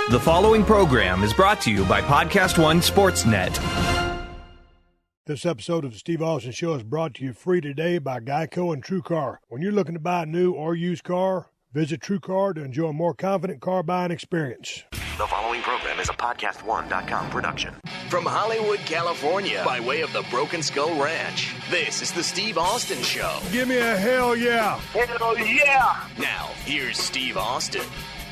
The following program is brought to you by PodcastOne Sportsnet. This episode of the Steve Austin Show is brought to you free today by Geico and TrueCar. When you're looking to buy a new or used car, visit TrueCar to enjoy a more confident car buying experience. The following program is a PodcastOne.com production. From Hollywood, California, by way of the Broken Skull Ranch, this is the Steve Austin Show. Give me a hell yeah. Hell yeah! Now, here's Steve Austin.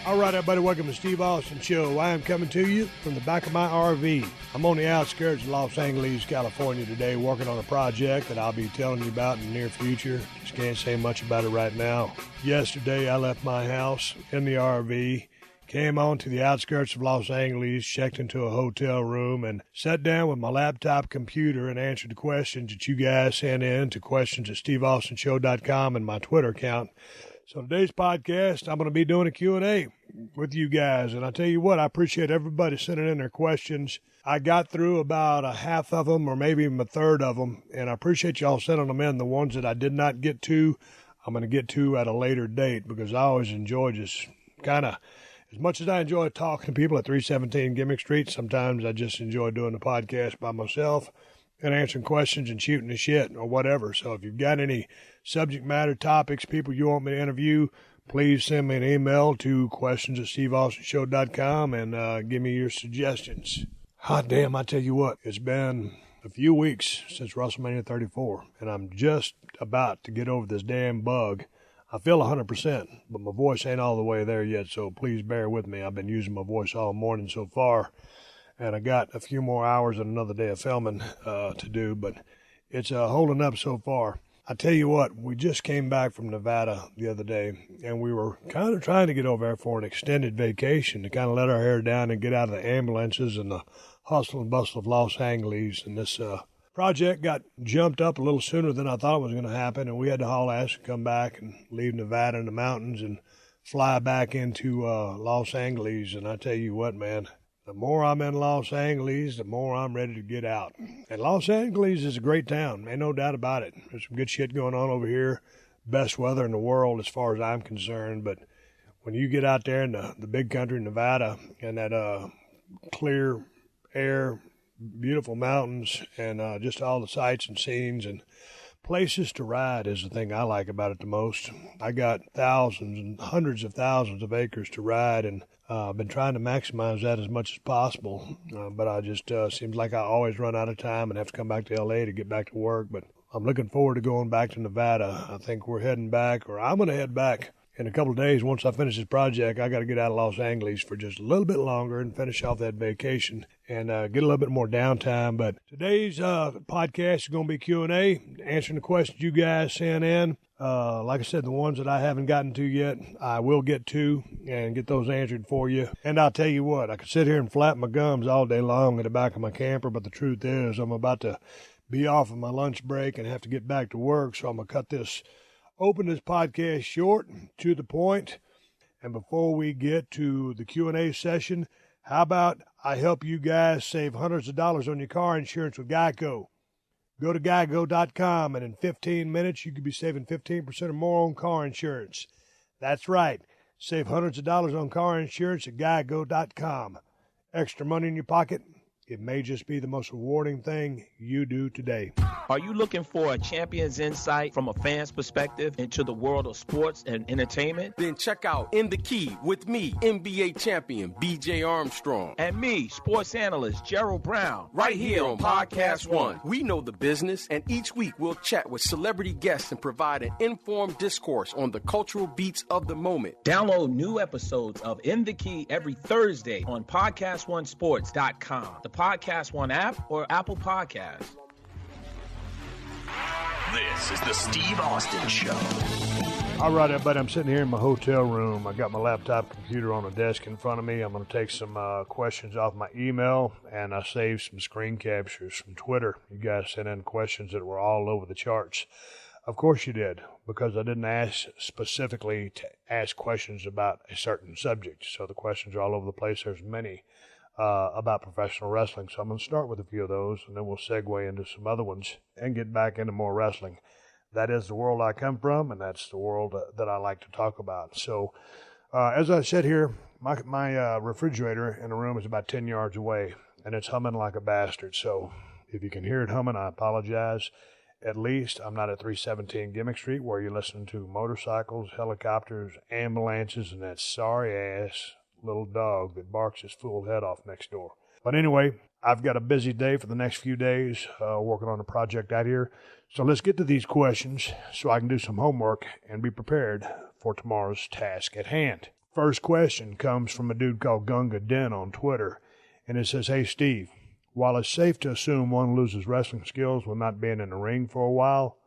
All right, everybody, welcome to Steve Austin Show. I am coming to you from the back of my RV. I'm on the outskirts of Los Angeles, California today, working on a project that I'll be telling you about in the near future. Just can't say much about it right now. Yesterday, I left my house in the RV, came on to the outskirts of Los Angeles, checked into a hotel room, and sat down with my laptop computer and answered the questions that you guys sent in to questions@steveaustinshow.com and my Twitter account. So today's podcast, I'm going to be doing a Q&A with you guys. And I tell you what, I appreciate everybody sending in their questions. I got through about a half of them or maybe even a third of them. And I appreciate y'all sending them in. The ones that I did not get to, I'm going to get to at a later date because I always enjoy just kind of, as much as I enjoy talking to people at 317 Gimmick Street, sometimes I just enjoy doing the podcast by myself and answering questions and shooting the shit or whatever. So if you've got any subject matter topics, people you want me to interview, please send me an email to questions@steveaustinshow.com and give me your suggestions. Hot damn, I tell you what, it's been a few weeks since WrestleMania 34, and I'm just about to get over this damn bug. I feel 100%, but my voice ain't all the way there yet, so please bear with me. I've been using my voice all morning so far, and I got a few more hours and another day of filming to do, but it's holding up so far. I tell you what, we just came back from Nevada the other day, and we were kind of trying to get over there for an extended vacation to kind of let our hair down and get out of the ambulances and the hustle and bustle of Los Angeles. And this project got jumped up a little sooner than I thought it was going to happen, and we had to haul ass and come back and leave Nevada in the mountains and fly back into Los Angeles. And I tell you what, man, the more I'm in Los Angeles, the more I'm ready to get out. And Los Angeles is a great town, ain't no doubt about it. There's some good shit going on over here. Best weather in the world as far as I'm concerned. But when you get out there in the big country, Nevada, and that clear air, beautiful mountains, and just all the sights and scenes and places to ride is the thing I like about it the most. I got thousands and hundreds of thousands of acres to ride, and I've been trying to maximize that as much as possible, but I just seems like I always run out of time and have to come back to L.A. to get back to work. But I'm looking forward to going back to Nevada. I think we're heading back, or I'm going to head back in a couple of days. Once I finish this project, I got to get out of Los Angeles for just a little bit longer and finish off that vacation and get a little bit more downtime. But today's podcast is going to be Q&A, answering the questions you guys sent in. Like I said, the ones that I haven't gotten to yet, I will get to and get those answered for you. And I'll tell you what, I could sit here and flap my gums all day long in the back of my camper, but the truth is I'm about to be off of my lunch break and have to get back to work, so I'm going to open this podcast short, to the point. And before we get to the Q&A session, how about I help you guys save hundreds of dollars on your car insurance with Geico? Go to geico.com, and in 15 minutes, you could be saving 15% or more on car insurance. That's right. Save hundreds of dollars on car insurance at geico.com. Extra money in your pocket? It may just be the most rewarding thing you do today. Are you looking for a champion's insight from a fan's perspective into the world of sports and entertainment? Then check out In the Key with me, NBA champion BJ Armstrong. And me, sports analyst Gerald Brown. Right here on PodcastOne. We know the business, and each week we'll chat with celebrity guests and provide an informed discourse on the cultural beats of the moment. Download new episodes of In the Key every Thursday on PodcastOneSports.com, the PodcastOne app, or Apple Podcasts. This is the Steve Austin Show. All right, everybody, I'm sitting here in my hotel room. I got my laptop computer on the desk in front of me. I'm going to take some questions off my email, and I saved some screen captures from Twitter. You guys sent in questions that were all over the charts. Of course you did, because I didn't ask specifically to ask questions about a certain subject. So the questions are all over the place. There's many about professional wrestling. So I'm going to start with a few of those, and then we'll segue into some other ones and get back into more wrestling. That is the world I come from, and that's the world that I like to talk about. So as I sit here My refrigerator in the room is about 10 yards away, and it's humming like a bastard. So if you can hear it humming, I apologize. At least I'm not at 317 Gimmick Street where you're listening to motorcycles, helicopters, ambulances, and that sorry-ass little dog that barks his fool head off next door. But anyway, I've got a busy day for the next few days working on a project out here. So let's get to these questions so I can do some homework and be prepared for tomorrow's task at hand. First question comes from a dude called Gunga Den on Twitter, and it says, "Hey, Steve, while it's safe to assume one loses wrestling skills when not being in the ring for a while,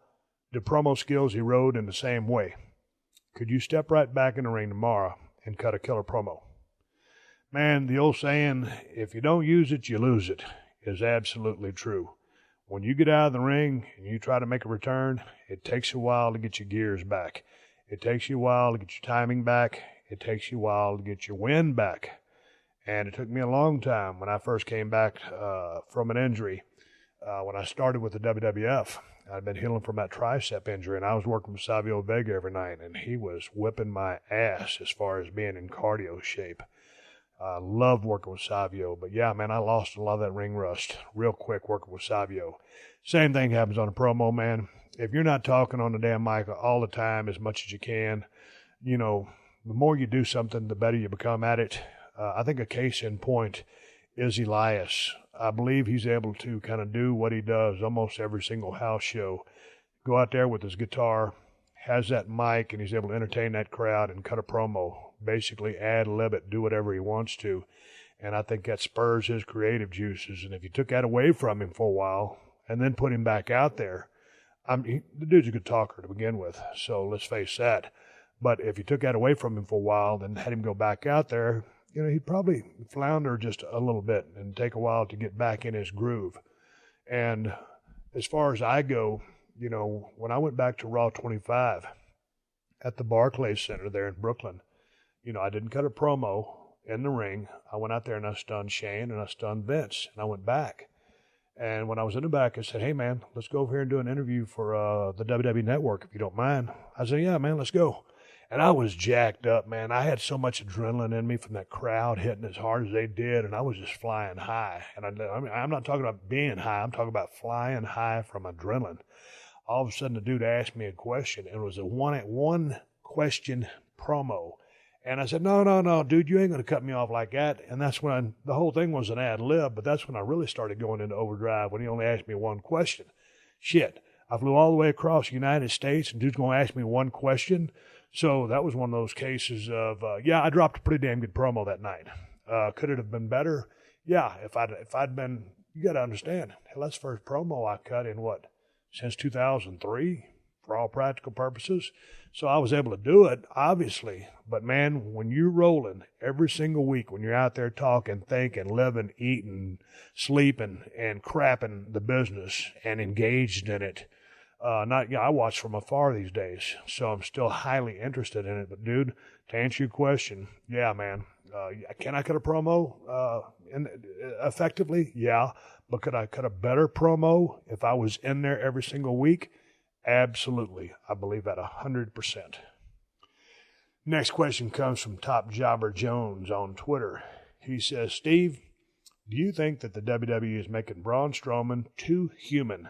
do promo skills erode in the same way? Could you step right back in the ring tomorrow and cut a killer promo?" Man, the old saying, if you don't use it, you lose it, is absolutely true. When you get out of the ring and you try to make a return, it takes you a while to get your gears back. It takes you a while to get your timing back. It takes you a while to get your wind back. And it took me a long time when I first came back from an injury. When I started with the WWF, I'd been healing from that tricep injury, and I was working with Savio Vega every night, and he was whipping my ass as far as being in cardio shape. I loved working with Savio, but yeah, man, I lost a lot of that ring rust real quick working with Savio. Same thing happens on a promo, man. If you're not talking on the damn mic all the time as much as you can, you know, the more you do something, the better you become at it. I think a case in point is Elias. I believe he's able to kind of do what he does almost every single house show. Go out there with his guitar, has that mic, and he's able to entertain that crowd and cut a promo. Basically ad-lib it, do whatever he wants to. And I think that spurs his creative juices. And if you took that away from him for a while and then put him back out there, the dude's a good talker to begin with, so let's face that. But if you took that away from him for a while and had him go back out there, you know, he'd probably flounder just a little bit and take a while to get back in his groove. And as far as I go, you know, when I went back to Raw 25 at the Barclays Center there in Brooklyn, you know, I didn't cut a promo in the ring. I went out there and I stunned Shane and I stunned Vince, and I went back. And when I was in the back, I said, "Hey, man, let's go over here and do an interview for the WWE Network, if you don't mind." I said, "Yeah, man, let's go." And I was jacked up, man. I had so much adrenaline in me from that crowd hitting as hard as they did, and I was just flying high. And I mean, I'm not talking about being high. I'm talking about flying high from adrenaline. All of a sudden, the dude asked me a question, and it was a one-question promo. And I said, no, dude, you ain't going to cut me off like that. And that's when the whole thing was an ad-lib, but that's when I really started going into overdrive, when he only asked me one question. Shit, I flew all the way across the United States, and dude's going to ask me one question. So that was one of those cases of, I dropped a pretty damn good promo that night. Could it have been better? Yeah, if I'd been, you got to understand, hell, that's the first promo I cut in since 2003, for all practical purposes. So I was able to do it, obviously. But, man, when you're rolling every single week, when you're out there talking, thinking, living, eating, sleeping, and crapping the business and engaged in it, I watch from afar these days, so I'm still highly interested in it. But, dude, to answer your question, yeah, man, can I cut a promo effectively? Yeah. But could I cut a better promo if I was in there every single week? Absolutely. I believe that 100%. Next question comes from Top Jobber Jones on Twitter. He says, "Steve, do you think that the WWE is making Braun Strowman too human?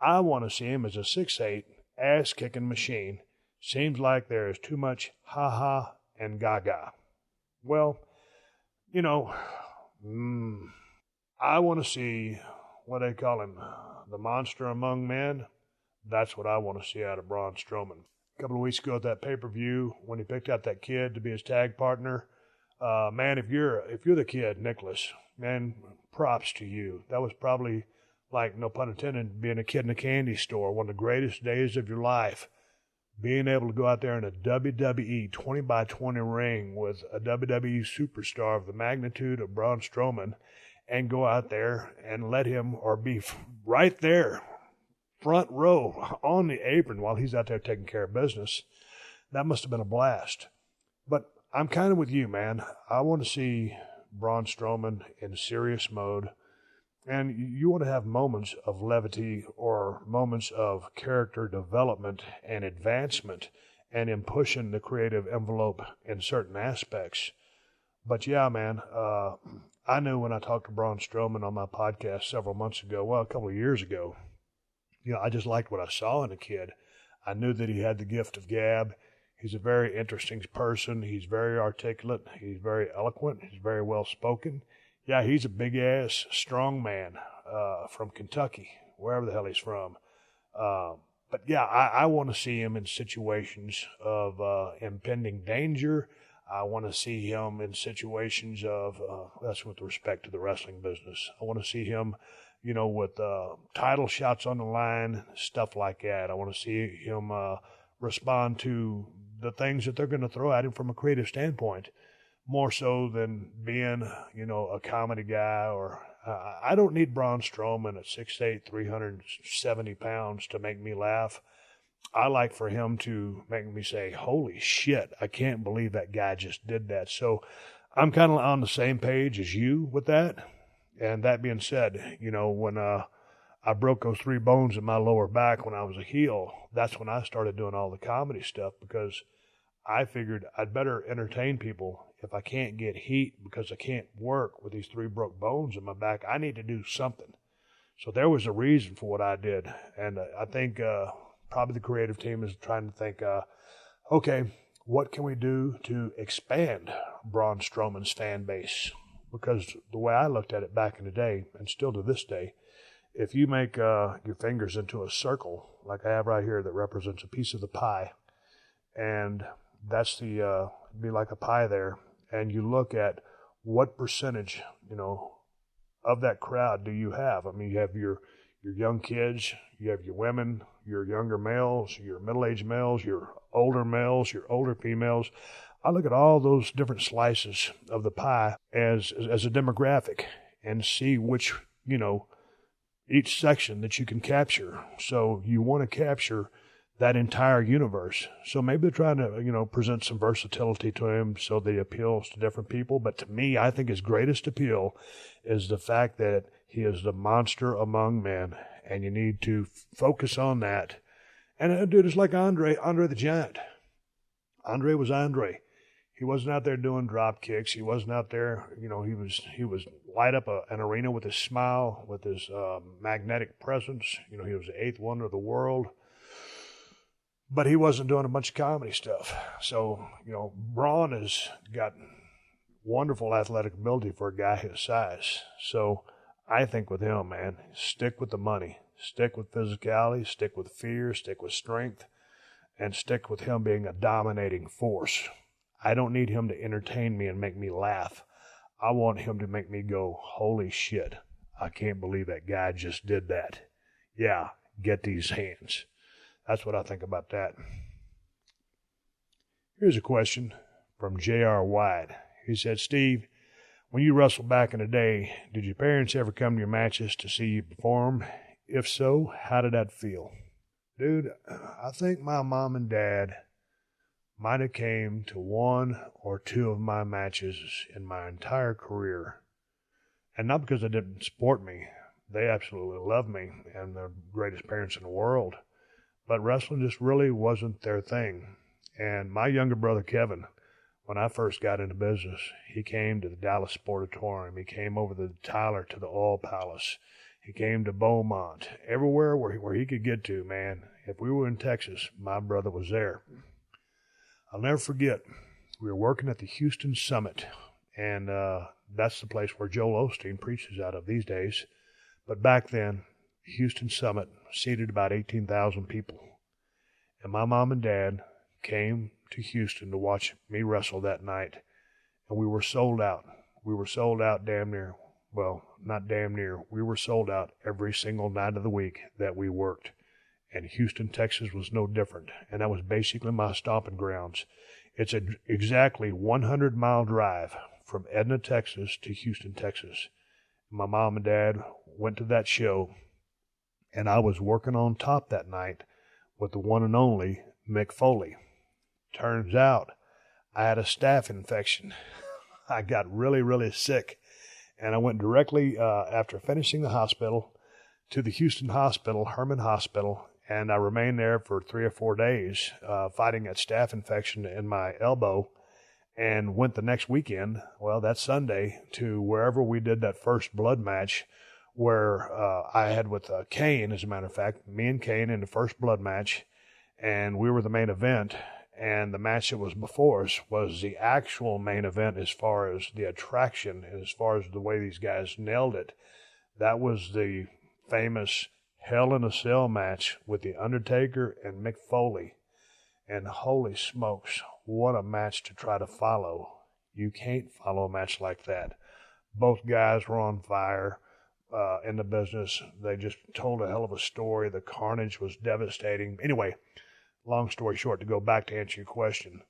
I want to see him as a 6'8", ass-kicking machine. Seems like there is too much ha-ha and gaga." Well, you know, I want to see, what they call him, the monster among men. That's what I want to see out of Braun Strowman. A couple of weeks ago at that pay-per-view, when he picked out that kid to be his tag partner, man, if you're the kid, Nicholas, man, props to you. That was probably, like, no pun intended, being a kid in a candy store, one of the greatest days of your life. Being able to go out there in a WWE 20x20 ring with a WWE superstar of the magnitude of Braun Strowman, and go out there and let him, or be right there, front row on the apron while he's out there taking care of business. That must have been a blast. But I'm kind of with you, man. I want to see Braun Strowman in serious mode. And you want to have moments of levity or moments of character development and advancement and in pushing the creative envelope in certain aspects. But yeah, man, I knew when I talked to Braun Strowman on my podcast several months ago, well, a couple of years ago, I just liked what I saw in the kid. I knew that he had the gift of gab. He's a very interesting person. He's very articulate. He's very eloquent. He's very well spoken. Yeah, he's a big-ass, strong man from Kentucky, wherever the hell he's from. But yeah, I want to see him in situations of impending danger. I want to see him in situations of, that's with respect to the wrestling business. I want to see him, with title shots on the line, stuff like that. I want to see him respond to the things that they're going to throw at him from a creative standpoint, more so than being, a comedy guy. Or I don't need Braun Strowman at 6'8", 370 pounds to make me laugh. I like for him to make me say, holy shit, I can't believe that guy just did that. So I'm kind of on the same page as you with that. And that being said, when I broke those 3 bones in my lower back when I was a heel, that's when I started doing all the comedy stuff, because I figured I'd better entertain people. If I can't get heat because I can't work with these 3 broke bones in my back, I need to do something. So there was a reason for what I did. And I think probably the creative team is trying to think, okay, what can we do to expand Braun Strowman's fan base? Because the way I looked at it back in the day, and still to this day, if you make your fingers into a circle, like I have right here, that represents a piece of the pie, and that's be like a pie there, and you look at what percentage, of that crowd do you have? I mean, you have your young kids, you have your women, your younger males, your middle-aged males, your older females. I look at all those different slices of the pie as a demographic and see which, each section that you can capture. So you want to capture that entire universe. So maybe they're trying to, present some versatility to him so that he appeals to different people. But to me, I think his greatest appeal is the fact that he is the monster among men, and you need to focus on that. And dude, it's like Andre the Giant. Andre was Andre. He wasn't out there doing drop kicks. He wasn't out there, he was light up an arena with his smile, with his magnetic presence. He was the 8th wonder of the world. But he wasn't doing a bunch of comedy stuff. So, Braun has got wonderful athletic ability for a guy his size. So I think with him, man, stick with the money. Stick with physicality, stick with fear, stick with strength, and stick with him being a dominating force. I don't need him to entertain me and make me laugh. I want him to make me go, holy shit, I can't believe that guy just did that. Yeah, get these hands. That's what I think about that. Here's a question from J.R. White. He said, Steve, when you wrestled back in the day, did your parents ever come to your matches to see you perform? If so, how did that feel? Dude, I think my mom and dad might have came to 1 or 2 of my matches in my entire career. And not because they didn't support me. They absolutely love me, and they're the greatest parents in the world. But wrestling just really wasn't their thing. And my younger brother, Kevin, when I first got into business, he came to the Dallas Sportatorium. He came over to Tyler to the Oil Palace. He came to Beaumont. Everywhere where he could get to, man. If we were in Texas, my brother was there. I'll never forget, we were working at the Houston Summit, and that's the place where Joel Osteen preaches out of these days. But back then, Houston Summit seated about 18,000 people. And my mom and dad came to Houston to watch me wrestle that night, and we were sold out. We were sold out damn near. Well, not damn near. We were sold out every single night of the week that we worked. And Houston, Texas was no different. And that was basically my stomping grounds. It's an exactly 100-mile drive from Edna, Texas to Houston, Texas. My mom and dad went to that show, and I was working on top that night with the one and only Mick Foley. Turns out I had a staph infection. I got really, really sick. And I went directly, after finishing the hospital, to the Houston Hospital, Herman Hospital, and I remained there for 3 or 4 days fighting that staph infection in my elbow. and went the next weekend, well, that Sunday, to wherever we did that first blood match where I had with Kane, as a matter of fact, me and Kane in the first blood match, and we were the main event, and the match that was before us was the actual main event as far as the attraction and as far as the way these guys nailed it. That was the famous Hell in a Cell match with The Undertaker and Mick Foley. And holy smokes, what a match to try to follow. You can't follow a match like that. Both guys were on fire in the business. They just told a hell of a story. The carnage was devastating. Anyway, long story short, to go back to answer your question,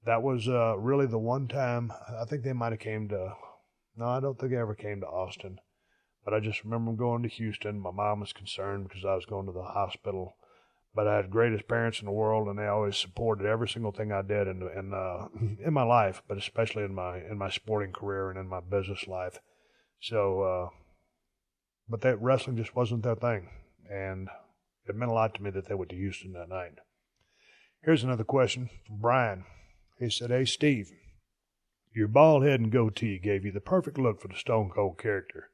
that was really the one time, I think they might have came to, no, I don't think they ever came to Austin. But I just remember going to Houston. My mom was concerned because I was going to the hospital. But I had the greatest parents in the world, and they always supported every single thing I did in my life, but especially in my sporting career and in my business life. So, but that wrestling just wasn't their thing, and it meant a lot to me that they went to Houston that night. Here's another question from Brian. He said, "Hey, Steve, your bald head and goatee gave you the perfect look for the Stone Cold character.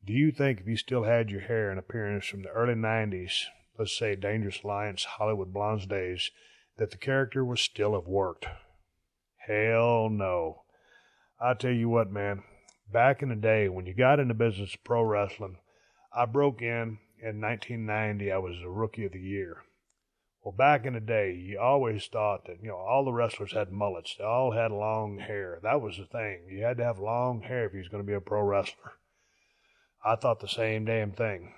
Do you think if you still had your hair and appearance from the early 90s, let's say Dangerous Alliance, Hollywood Blondes days, that the character would still have worked?" Hell no. I tell you what, man, back in the day when you got into business of pro wrestling, I broke in 1990. I was the Rookie of the Year. Well, back in the day, you always thought that, all the wrestlers had mullets. They all had long hair. That was the thing. You had to have long hair if you was going to be a pro wrestler. I thought the same damn thing.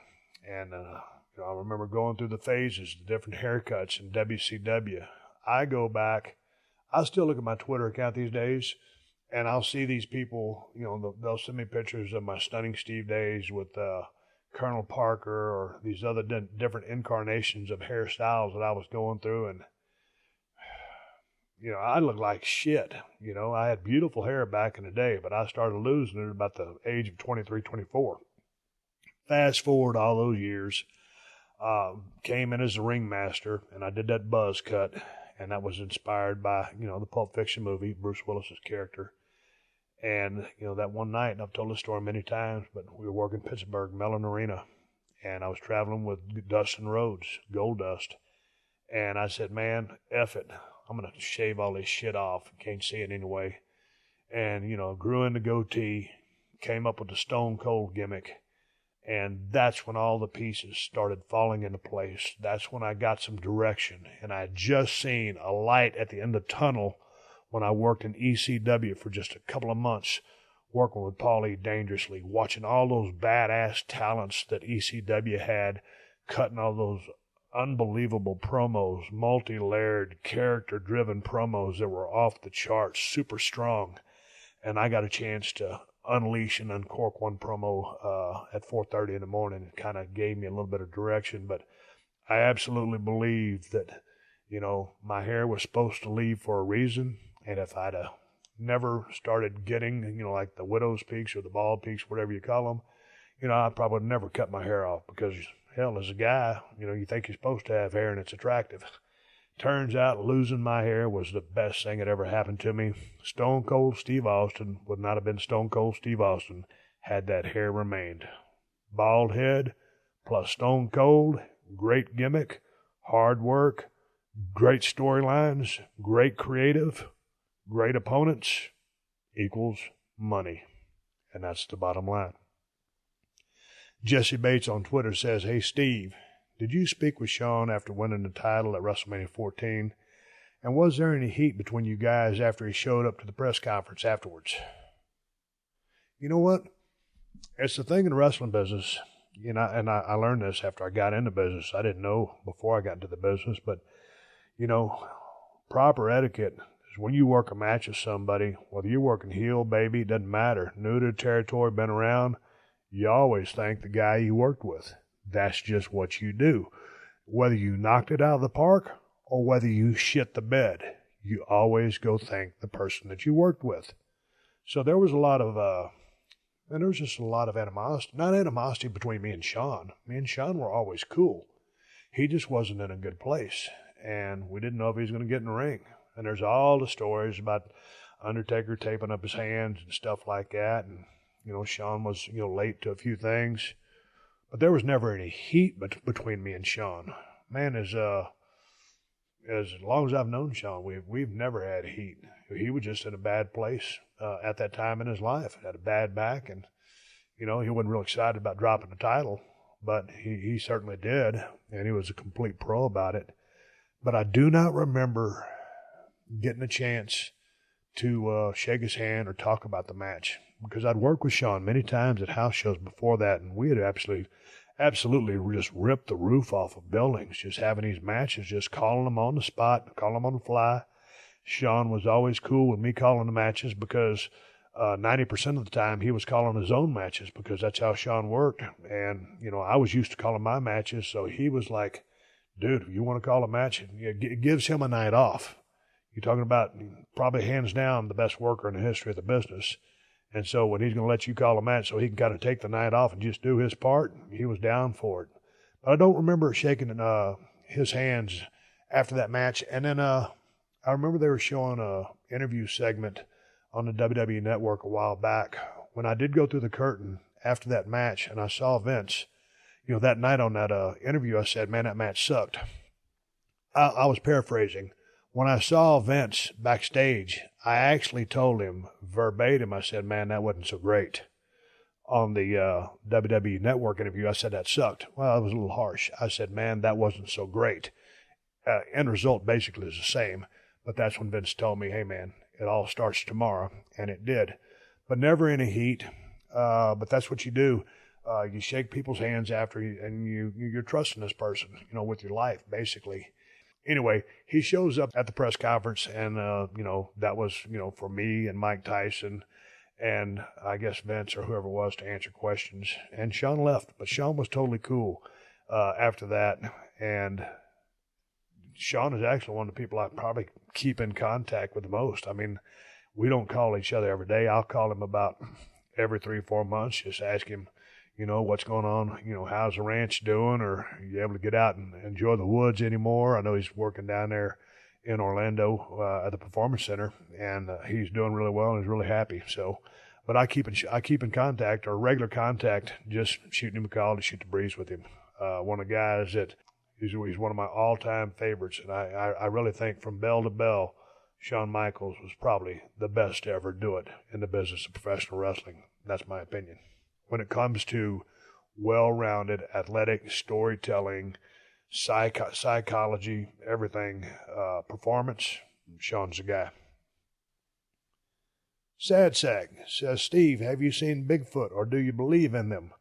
And, I remember going through the phases, the different haircuts in WCW. I go back, I still look at my Twitter account these days, and I'll see these people, they'll send me pictures of my Stunning Steve days with Colonel Parker or these other different incarnations of hairstyles that I was going through. And, I looked like shit. I had beautiful hair back in the day, but I started losing it at about the age of 23, 24. Fast forward all those years, came in as a ringmaster, and I did that buzz cut, and that was inspired by, the Pulp Fiction movie, Bruce Willis's character. And, that one night, and I've told this story many times, but we were working Pittsburgh, Mellon Arena, and I was traveling with Dustin Rhodes, Gold Dust, and I said, man, F it. I'm going to shave all this shit off. Can't see it anyway. And, grew in the goatee, came up with the Stone Cold gimmick. And that's when all the pieces started falling into place. That's when I got some direction. And I had just seen a light at the end of the tunnel when I worked in ECW for just a couple of months, working with Paulie Dangerously, watching all those badass talents that ECW had, cutting all those unbelievable promos, multi-layered, character-driven promos that were off the charts, super strong. And I got a chance to unleash and uncork one promo at 4:30 in the morning. It kind of gave me a little bit of direction, but I absolutely believe that, my hair was supposed to leave for a reason, and if I'd never started getting, like the widow's peaks or the bald peaks, whatever you call them, I probably would never cut my hair off because, hell, as a guy, you think you're supposed to have hair and it's attractive. Turns out losing my hair was the best thing that ever happened to me. Stone Cold Steve Austin would not have been Stone Cold Steve Austin had that hair remained. Bald head plus Stone Cold, great gimmick, hard work, great storylines, great creative, great opponents equals money. And that's the bottom line. Jesse Bates on Twitter says, "Hey, Steve, did you speak with Shawn after winning the title at WrestleMania 14? And was there any heat between you guys after he showed up to the press conference afterwards?" You know what? It's the thing in the wrestling business, and I learned this after I got into business. I didn't know before I got into the business, but, proper etiquette is when you work a match with somebody, whether you're working heel, baby, it doesn't matter. New to the territory, been around, you always thank the guy you worked with. That's just what you do. Whether you knocked it out of the park or whether you shit the bed, you always go thank the person that you worked with. So there was a lot of, and there was just a lot of animosity. Not animosity between me and Shawn. Me and Shawn were always cool. He just wasn't in a good place, and we didn't know if he was going to get in the ring. And there's all the stories about Undertaker taping up his hands and stuff like that. And, Shawn was, late to a few things. But there was never any heat between me and Shawn. Man, as long as I've known Shawn, we've never had heat. He was just in a bad place at that time in his life. Had a bad back, and he wasn't real excited about dropping the title, but he certainly did, and he was a complete pro about it. But I do not remember getting a chance to shake his hand or talk about the match, because I'd worked with Shawn many times at house shows before that, and we had absolutely just ripped the roof off of buildings, just having these matches, just calling them on the spot, calling them on the fly. Shawn was always cool with me calling the matches because 90% of the time he was calling his own matches, because that's how Shawn worked. And, I was used to calling my matches, so he was like, dude, if you want to call a match, it gives him a night off. You're talking about probably hands down the best worker in the history of the business. And so when he's going to let you call a match so he can kind of take the night off and just do his part, he was down for it. But I don't remember shaking his hands after that match. And then I remember they were showing an interview segment on the WWE Network a while back when I did go through the curtain after that match and I saw Vince. That night on that interview, I said, man, that match sucked. I was paraphrasing. When I saw Vince backstage, I actually told him verbatim, I said, man, that wasn't so great. On the WWE Network interview, I said that sucked. Well, it was a little harsh. I said, man, that wasn't so great. End result basically is the same. But that's when Vince told me, hey, man, it all starts tomorrow. And it did. But never any heat. But that's what you do. You shake people's hands after you, and you're trusting this person, with your life, basically. Anyway, he shows up at the press conference, and, that was, for me and Mike Tyson and I guess Vince or whoever it was to answer questions. And Shawn left, but Shawn was totally cool after that. And Shawn is actually one of the people I probably keep in contact with the most. I mean, we don't call each other every day. I'll call him about every 3-4 months, just ask him, what's going on? How's the ranch doing? Or are you able to get out and enjoy the woods anymore? I know he's working down there in Orlando at the Performance Center, and he's doing really well and he's really happy. So, but I keep in contact, or regular contact, just shooting him a call to shoot the breeze with him. One of the guys that he's one of my all-time favorites, and I really think from bell to bell, Shawn Michaels was probably the best to ever do it in the business of professional wrestling. That's my opinion. When it comes to well-rounded athletic storytelling, psychology, everything, performance, Shawn's the guy. Sad Sack says, Steve, have you seen Bigfoot, or do you believe in them?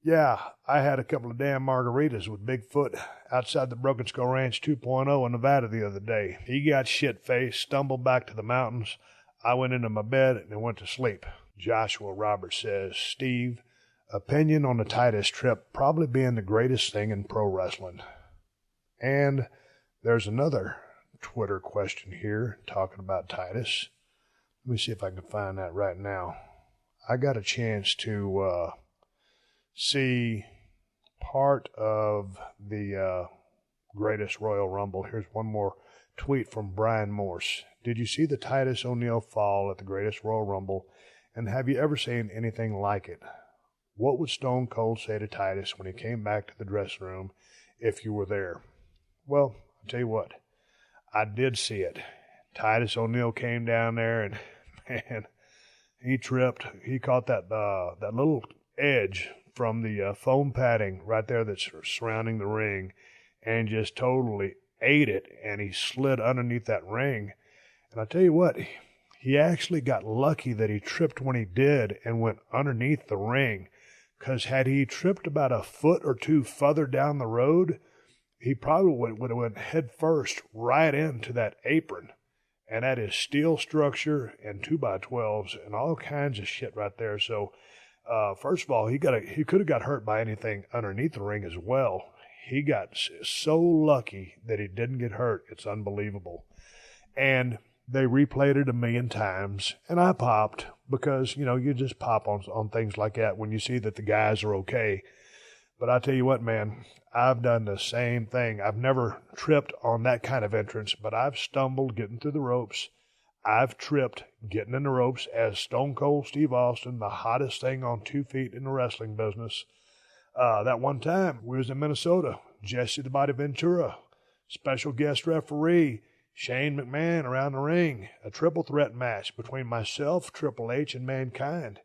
Yeah, I had a couple of damn margaritas with Bigfoot outside the Broken Skull Ranch 2.0 in Nevada the other day. He got shit-faced, stumbled back to the mountains. I went into my bed and went to sleep. Joshua Roberts says, Steve, opinion on the Titus trip probably being the greatest thing in pro wrestling. And there's another Twitter question here talking about Titus. Let me see if I can find that right now. I got a chance to see part of the greatest Royal Rumble. Here's one more tweet from Brian Morse. Did you see the Titus O'Neil fall at the greatest Royal Rumble? And have you ever seen anything like it? What would Stone Cold say to Titus when he came back to the dressing room if you were there? Well, I'll tell you what, I did see it. Titus O'Neil came down there and, man, he tripped. He caught that little edge from the foam padding right there that's surrounding the ring and just totally ate it, and he slid underneath that ring. And I tell you what, he actually got lucky that he tripped when he did and went underneath the ring, because had he tripped about a foot or two further down the road, he probably would have went head first right into that apron. And that is steel structure and 2x12s and all kinds of shit right there. So, first of all, he could have got hurt by anything underneath the ring as well. He got so lucky that he didn't get hurt. It's unbelievable. And they replayed it 1,000,000 times, and I popped because, you just pop on things like that when you see that the guys are okay. But I tell you what, man, I've done the same thing. I've never tripped on that kind of entrance, but I've stumbled getting through the ropes. I've tripped getting in the ropes as Stone Cold Steve Austin, the hottest thing on 2 feet in the wrestling business. That one time, we was in Minnesota, Jesse the Body Ventura, special guest referee, Shane McMahon around the ring, a triple threat match between myself, Triple H, and Mankind.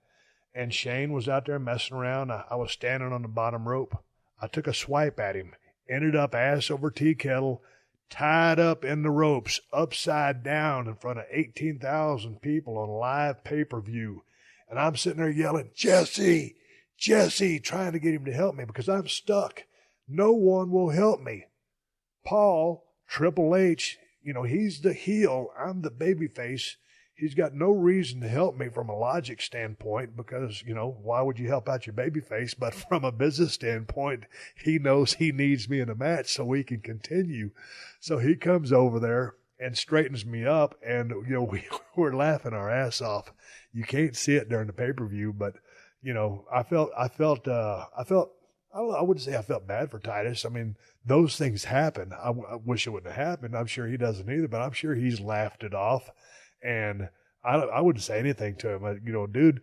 And Shane was out there messing around. I was standing on the bottom rope. I took a swipe at him, ended up ass over tea kettle, tied up in the ropes, upside down in front of 18,000 people on live pay-per-view. And I'm sitting there yelling, Jesse, Jesse, trying to get him to help me because I'm stuck. No one will help me. Paul, Triple H, he's the heel. I'm the babyface. He's got no reason to help me from a logic standpoint because, why would you help out your babyface? But from a business standpoint, he knows he needs me in a match so we can continue. So he comes over there and straightens me up, and, we're laughing our ass off. You can't see it during the pay-per-view, but, I wouldn't say I felt bad for Titus. I mean, those things happen. I wish it wouldn't have happened. I'm sure he doesn't either, but I'm sure he's laughed it off. And I wouldn't say anything to him. Dude,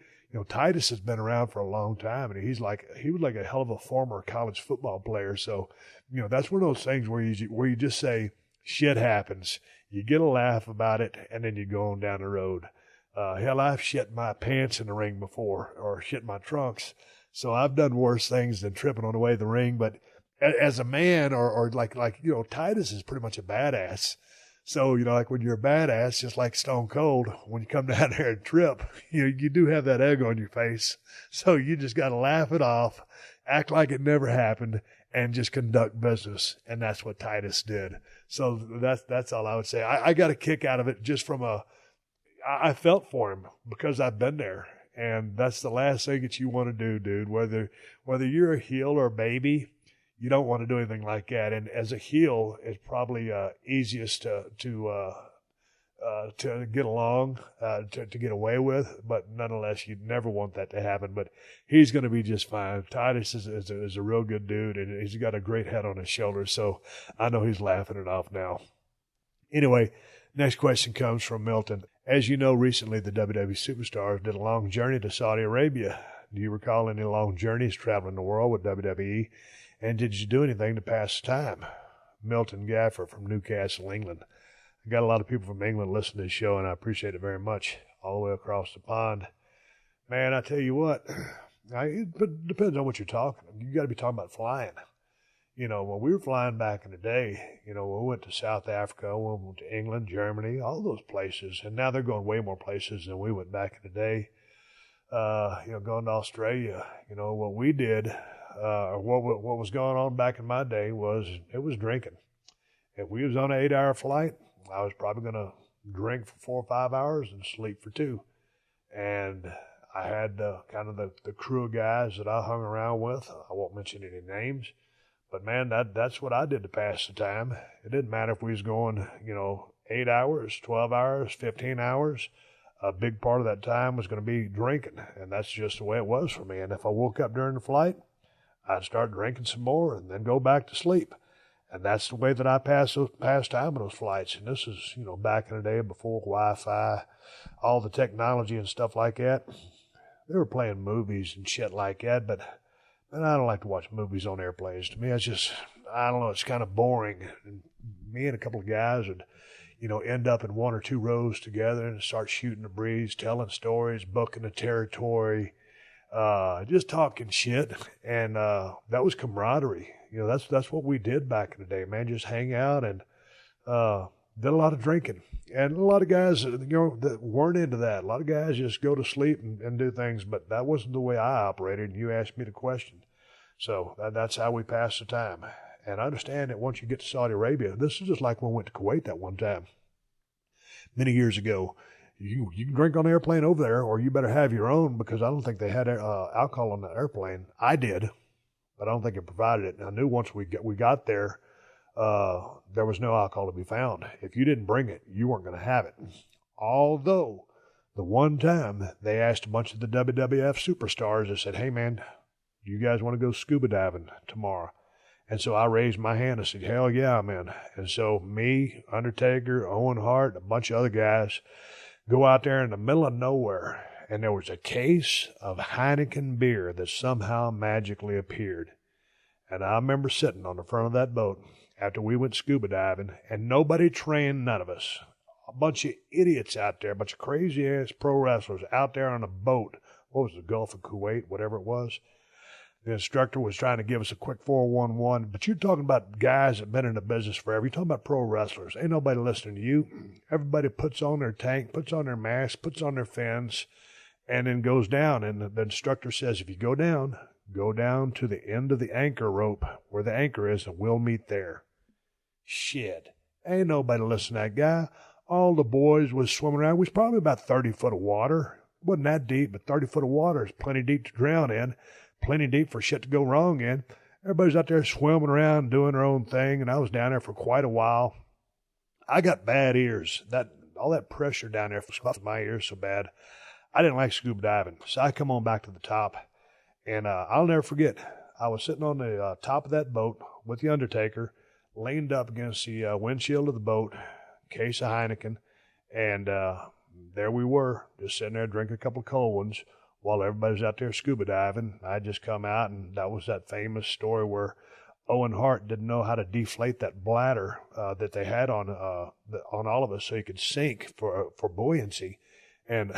Titus has been around for a long time, and he was like a hell of a former college football player. So, that's one of those things where you just say, shit happens. You get a laugh about it, and then you go on down the road. Hell, I've shit my pants in the ring before, or shit my trunks. So I've done worse things than tripping on the way to the ring. But as a man, or Titus is pretty much a badass. So, like when you're a badass, just like Stone Cold, when you come down there and trip, you do have that egg on your face. So you just got to laugh it off, act like it never happened, and just conduct business. And that's what Titus did. So that's all I would say. I got a kick out of it just from I felt for him because I've been there. And that's the last thing that you want to do, dude. Whether you're a heel or a baby, you don't want to do anything like that. And as a heel, it's probably easiest to get along, to get away with. But nonetheless, you never want that to happen. But he's going to be just fine. Titus is a real good dude, and he's got a great head on his shoulders. So I know he's laughing it off now. Anyway, next question comes from Milton. As you know, recently the WWE Superstars did a long journey to Saudi Arabia. Do you recall any long journeys traveling the world with WWE? And did you do anything to pass the time? Milton Gaffer from Newcastle, England. I got a lot of people from England listening to this show, and I appreciate it very much, all the way across the pond. Man, I tell you what, it depends on what you're talking. You got to be talking about flying. When we were flying back in the day, we went to South Africa, we went to England, Germany, all those places. And now they're going way more places than we went back in the day. Going to Australia, what we did, what was going on back in my day was drinking. If we was on an 8-hour flight, I was probably going to drink for 4 or 5 hours and sleep for 2. And I had kind of the crew of guys that I hung around with. I won't mention any names. But, man, that's what I did to pass the time. It didn't matter if we was going, 8 hours, 12 hours, 15 hours. A big part of that time was going to be drinking, and that's just the way it was for me. And if I woke up during the flight, I'd start drinking some more and then go back to sleep. And that's the way that I passed time on those flights. And this is, back in the day before Wi-Fi, all the technology and stuff like that. They were playing movies and shit like that, but... And I don't like to watch movies on airplanes. To me, it's just, I don't know, it's kind of boring. And me and a couple of guys would, end up in 1 or 2 rows together and start shooting the breeze, telling stories, booking the territory, just talking shit. And that was camaraderie. That's what we did back in the day, man. Just hang out and did a lot of drinking. And a lot of guys, that weren't into that. A lot of guys just go to sleep and do things, but that wasn't the way I operated, and you asked me the question. So that's how we passed the time. And I understand that once you get to Saudi Arabia, this is just like when we went to Kuwait that one time, many years ago. You can drink on the airplane over there, or you better have your own, because I don't think they had alcohol on that airplane. I did, but I don't think it provided it. And I knew once we got there, there was no alcohol to be found. If you didn't bring it, you weren't going to have it. Although, the one time they asked a bunch of the WWF superstars, they said, hey man, do you guys want to go scuba diving tomorrow? And so I raised my hand and said, hell yeah, man. And so me, Undertaker, Owen Hart, a bunch of other guys, go out there in the middle of nowhere, and there was a case of Heineken beer that somehow magically appeared. And I remember sitting on the front of that boat after we went scuba diving, and nobody trained, none of us. A bunch of idiots out there, a bunch of crazy-ass pro wrestlers out there on a boat. What was the Gulf of Kuwait, whatever it was? The instructor was trying to give us a quick 411, but you're talking about guys that have been in the business forever. You're talking about pro wrestlers. Ain't nobody listening to you. Everybody puts on their tank, puts on their mask, puts on their fins, and then goes down. And the instructor says, if you go down to the end of the anchor rope where the anchor is, and we'll meet there. Shit. Ain't nobody listening to that guy. All the boys was swimming around. We was probably about 30 foot of water. Wasn't that deep, but 30 foot of water is plenty deep to drown in. Plenty deep for shit to go wrong in. Everybody's out there swimming around, doing their own thing, and I was down there for quite a while. I got bad ears. All that pressure down there scuffed my ears so bad. I didn't like scuba diving, so I come on back to the top, and I'll never forget. I was sitting on the top of that boat with the Undertaker, leaned up against the windshield of the boat, case of Heineken, and there we were, just sitting there drinking a couple of cold ones, while everybody's out there scuba diving. I just come out, and that was that famous story where Owen Hart didn't know how to deflate that bladder that they had on all of us so he could sink for buoyancy. And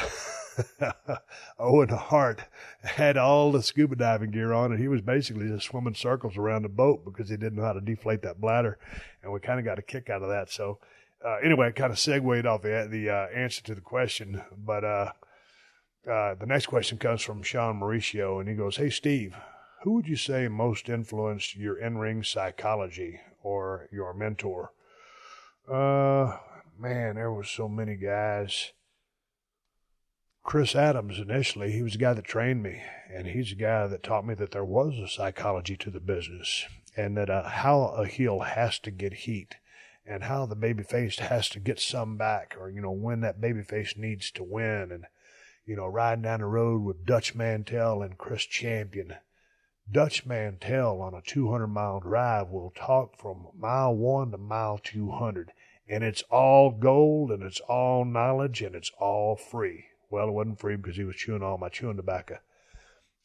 Owen Hart had all the scuba diving gear on, and he was basically just swimming circles around the boat because he didn't know how to deflate that bladder. And we kind of got a kick out of that. So anyway, it kind of segued off the answer to the question, but the next question comes from Sean Mauricio, and he goes, hey, Steve, who would you say most influenced your in-ring psychology or your mentor? Man, there was so many guys. Chris Adams, initially, he was the guy that trained me, and he's the guy that taught me that there was a psychology to the business, and that how a heel has to get heat, and how the babyface has to get some back, or, when that babyface needs to win, and riding down the road with Dutch Mantell and Chris Champion. Dutch Mantell on a 200-mile drive will talk from mile 1 to mile 200, and it's all gold, and it's all knowledge, and it's all free. Well, it wasn't free because he was chewing all my chewing tobacco.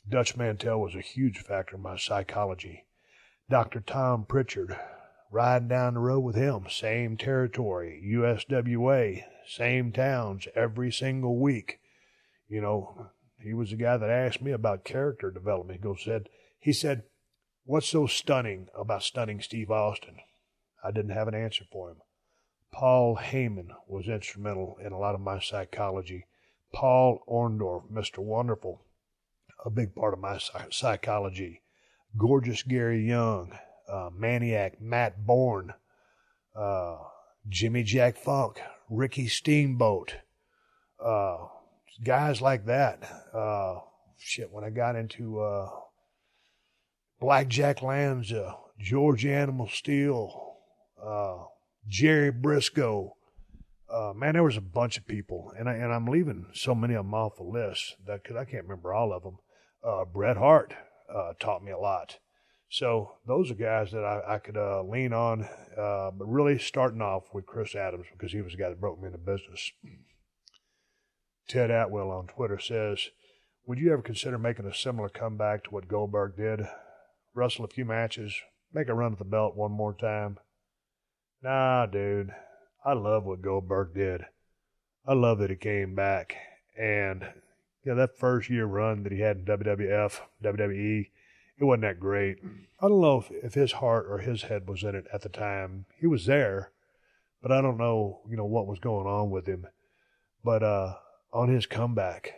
Dutch Mantell was a huge factor in my psychology. Dr. Tom Pritchard, riding down the road with him, same territory, USWA, same towns every single week. He was the guy that asked me about character development. He said, what's so stunning about stunning Steve Austin? I didn't have an answer for him. Paul Heyman was instrumental in a lot of my psychology. Paul Orndorff, Mr. Wonderful, a big part of my psychology. Gorgeous Gary Young, Maniac Matt Bourne, Jimmy Jack Funk, Ricky Steamboat, guys like that. When I got into Blackjack Lanza, George Animal Steel, Jerry Briscoe. Man, there was a bunch of people, and I'm leaving so many of them off the list because I can't remember all of them. Bret Hart taught me a lot. So those are guys that I could lean on, but really starting off with Chris Adams because he was the guy that broke me into business. Ted Atwell on Twitter says, would you ever consider making a similar comeback to what Goldberg did? Wrestle a few matches, make a run at the belt one more time? Nah, dude. I love what Goldberg did. I love that he came back. And that first year run that he had in WWF, WWE, it wasn't that great. I don't know if his heart or his head was in it at the time. He was there, but I don't know, what was going on with him. But on his comeback,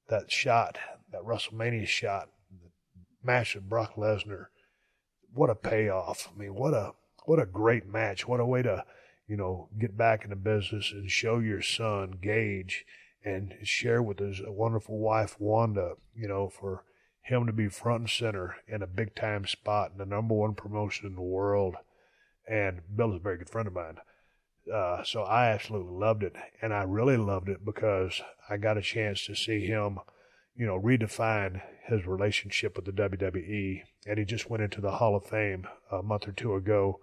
that shot, that WrestleMania shot, the match with Brock Lesnar, what a payoff. I mean, what a great match. What a way to, get back in the business and show your son, Gage, and share with his wonderful wife, Wanda, for him to be front and center in a big-time spot in the number one promotion in the world. And Bill is a very good friend of mine. So I absolutely loved it. And I really loved it because I got a chance to see him, redefine his relationship with the WWE. And he just went into the Hall of Fame a month or two ago.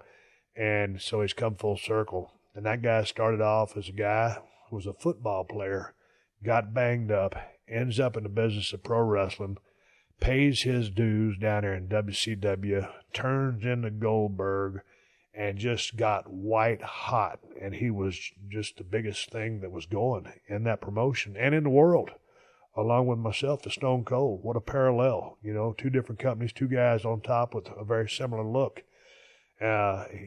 And so he's come full circle. And that guy started off as a guy was a football player, got banged up, ends up in the business of pro wrestling, pays his dues down there in WCW, turns into Goldberg, and just got white hot. And he was just the biggest thing that was going in that promotion and in the world, along with myself, the Stone Cold. What a parallel, you know, two different companies, two guys on top with a very similar look.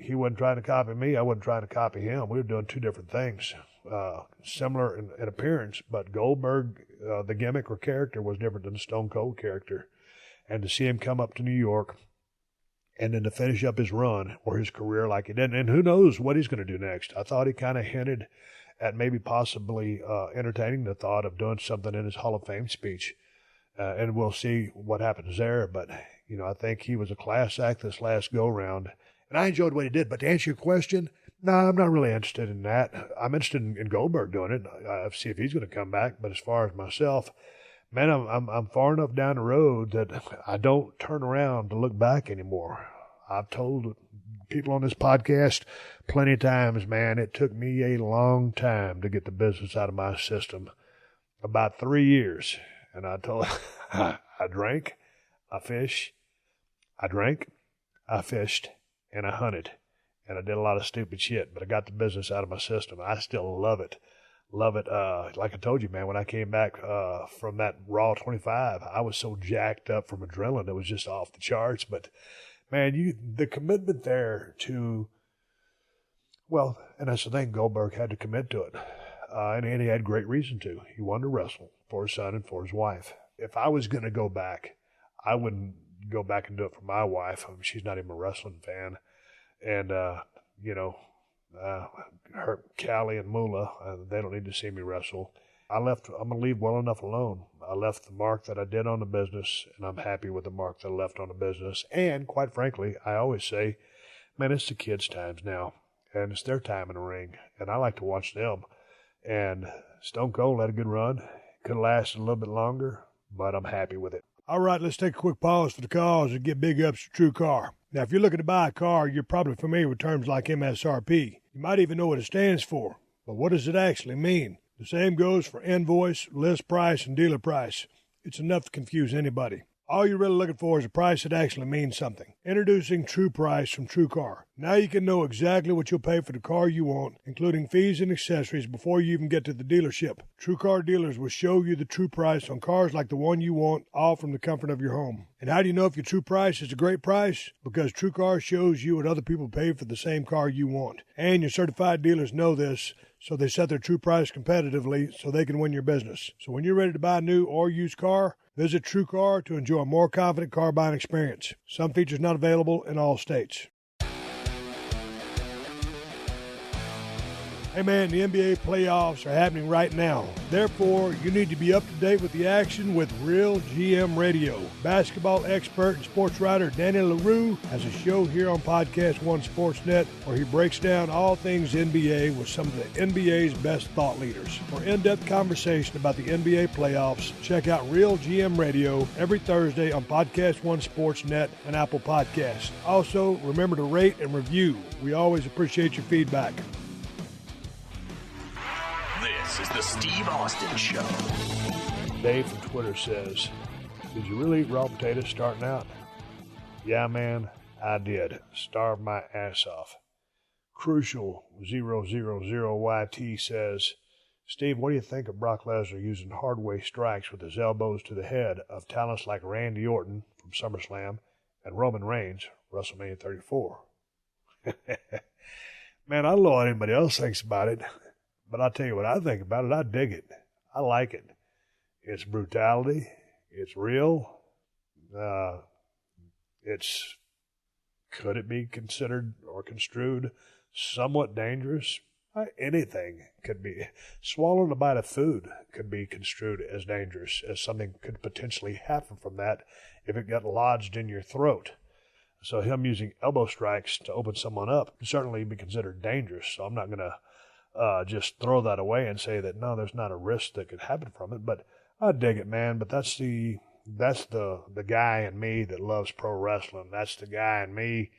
He wasn't trying to copy me. I wasn't trying to copy him. We were doing two different things, similar in appearance, but Goldberg, the gimmick or character, was different than the Stone Cold character. And to see him come up to New York and then to finish up his run or his career like he did, and who knows what he's going to do next. I thought he kind of hinted at maybe possibly entertaining the thought of doing something in his Hall of Fame speech. And we'll see what happens there. But, you know, I think he was a class act this last go-round. And I enjoyed what he did. But to answer your question, no, I'm not really interested in that. I'm interested in Goldberg doing it. See if he's going to come back. But as far as myself, man, I'm far enough down the road that I don't turn around to look back anymore. I've told people on this podcast plenty of times, man, it took me a long time to get the business out of my system. About 3 years. And I told I drank, I fished, I drank, I fished, and I hunted. And I did a lot of stupid shit, but I got the business out of my system. I still love it. Love it. Like I told you, man, when I came back from that Raw 25, I was so jacked up from adrenaline. It was just off the charts. But, man, the commitment there to, well, and that's the thing, Goldberg had to commit to it. And he had great reason to. He wanted to wrestle for his son and for his wife. If I was going to go back, I wouldn't go back and do it for my wife. I mean, she's not even a wrestling fan. And, her Callie and Moolah, they don't need to see me wrestle. I'm going to leave well enough alone. I left the mark that I did on the business, and I'm happy with the mark that I left on the business. And quite frankly, I always say, man, it's the kids' times now, and it's their time in the ring, and I like to watch them. And Stone Cold had a good run. Could have lasted a little bit longer, but I'm happy with it. All right, let's take a quick pause for the cause and get big ups to TrueCar. Now, if you're looking to buy a car, you're probably familiar with terms like MSRP. You might even know what it stands for, but what does it actually mean? The same goes for invoice, list price, and dealer price. It's enough to confuse anybody. All you're really looking for is a price that actually means something. Introducing True Price from TrueCar. Now you can know exactly what you'll pay for the car you want, including fees and accessories, before you even get to the dealership. TrueCar dealers will show you the true price on cars like the one you want, all from the comfort of your home. And how do you know if your true price is a great price? Because TrueCar shows you what other people pay for the same car you want. And your certified dealers know this, so they set their true price competitively so they can win your business. So when you're ready to buy a new or used car, visit TrueCar to enjoy a more confident car buying experience. Some features not available in all states. Hey man, the NBA playoffs are happening right now. Therefore, you need to be up to date with the action with Real GM Radio. Basketball expert and sports writer Danny LaRue has a show here on PodcastOne Sportsnet where he breaks down all things NBA with some of the NBA's best thought leaders. For in-depth conversation about the NBA playoffs, check out Real GM Radio every Thursday on PodcastOne Sportsnet and Apple Podcasts. Also, remember to rate and review. We always appreciate your feedback. This is the Steve Austin Show. Dave from Twitter says, did you really eat raw potatoes starting out? Yeah, man, I did. Starved my ass off. Crucial 000YT says, Steve, what do you think of Brock Lesnar using hard way strikes with his elbows to the head of talents like Randy Orton from SummerSlam and Roman Reigns, WrestleMania 34? Man, I don't know what anybody else thinks about it. But I'll tell you what I think about it. I dig it. I like it. It's brutality. It's real. Could it be considered or construed somewhat dangerous? Anything could be. Swallowing a bite of food could be construed as dangerous, as something could potentially happen from that if it got lodged in your throat. So him using elbow strikes to open someone up could certainly be considered dangerous. So I'm not going to just throw that away and say that, no, there's not a risk that could happen from it. But I dig it, man. But that's the guy in me that loves pro wrestling. That's the guy in me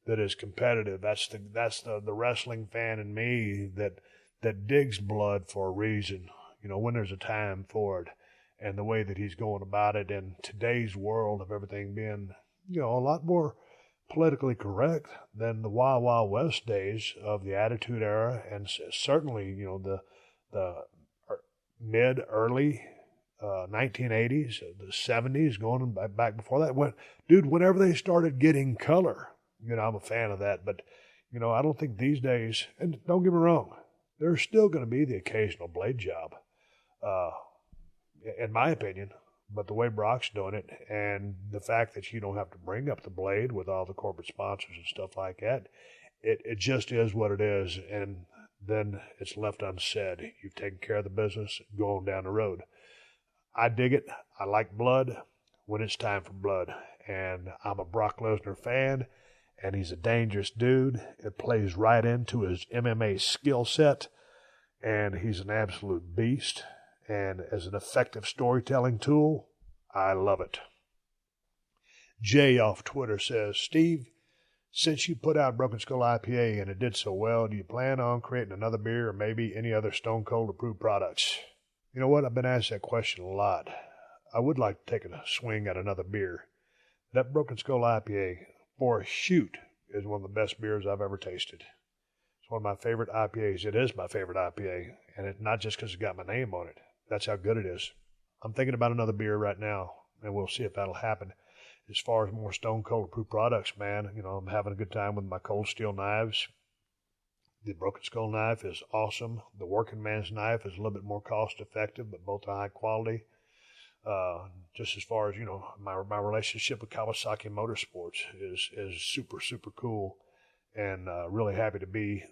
that is competitive. That's the wrestling fan in me that that digs blood for a reason, when there's a time for it, and the way that he's going about it in today's world of everything being, a lot more politically correct than the Wild Wild West days of the Attitude Era, and certainly, the early 1980s, the 70s, going back before that. Whenever they started getting color, I'm a fan of that. But, I don't think these days, and don't get me wrong, there's still going to be the occasional blade job, in my opinion. But the way Brock's doing it, and the fact that you don't have to bring up the blade with all the corporate sponsors and stuff like that, it just is what it is. And then it's left unsaid. You've taken care of the business, go on down the road. I dig it. I like blood when it's time for blood. And I'm a Brock Lesnar fan, and he's a dangerous dude. It plays right into his MMA skill set, and he's an absolute beast. And as an effective storytelling tool, I love it. Jay off Twitter says, Steve, since you put out Broken Skull IPA and it did so well, do you plan on creating another beer or maybe any other Stone Cold approved products? You know what? I've been asked that question a lot. I would like to take a swing at another beer. That Broken Skull IPA, for a shoot, is one of the best beers I've ever tasted. It's one of my favorite IPAs. It is my favorite IPA, and it's not just because it's got my name on it. That's how good it is. I'm thinking about another beer right now, and we'll see if that'll happen. As far as more Stone Cold approved products, man, I'm having a good time with my cold steel knives. The Broken Skull knife is awesome. The Working Man's knife is a little bit more cost effective, but both are high quality. Just as far as, my relationship with Kawasaki Motorsports is super, super cool, and really happy to be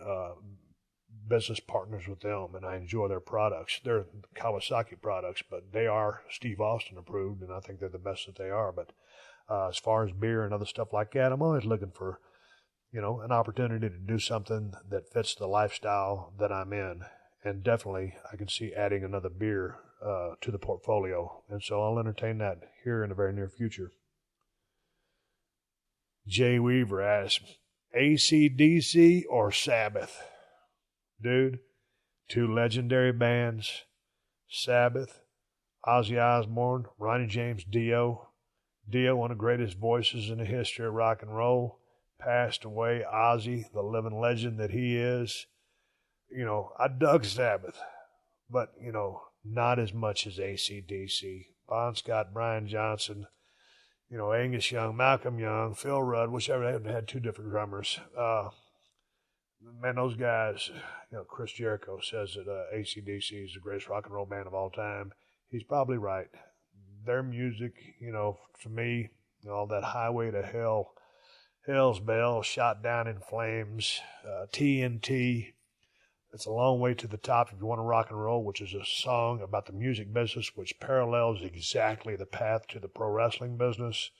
business partners with them, and I enjoy their products. They're Kawasaki products, but they are Steve Austin approved, and I think they're the best that they are. But as far as beer and other stuff like that, I'm always looking for, an opportunity to do something that fits the lifestyle that I'm in. And definitely I can see adding another beer to the portfolio. And so I'll entertain that here in the very near future. Jay Weaver asks, AC/DC or Sabbath? Dude, two legendary bands, Sabbath, Ozzy Osbourne, Ronnie James Dio. Dio, one of the greatest voices in the history of rock and roll, passed away. Ozzy, the living legend that he is. I dug Sabbath, but, not as much as AC/DC. Bon Scott, Brian Johnson, Angus Young, Malcolm Young, Phil Rudd, whichever, they had two different drummers. Man, those guys, Chris Jericho says that AC/DC is the greatest rock and roll band of all time. He's probably right. Their music, to me, all that Highway to Hell, Hell's Bell, Shot Down in Flames, TNT, It's a Long Way to the Top If You Want to Rock and Roll, which is a song about the music business, which parallels exactly the path to the pro wrestling business.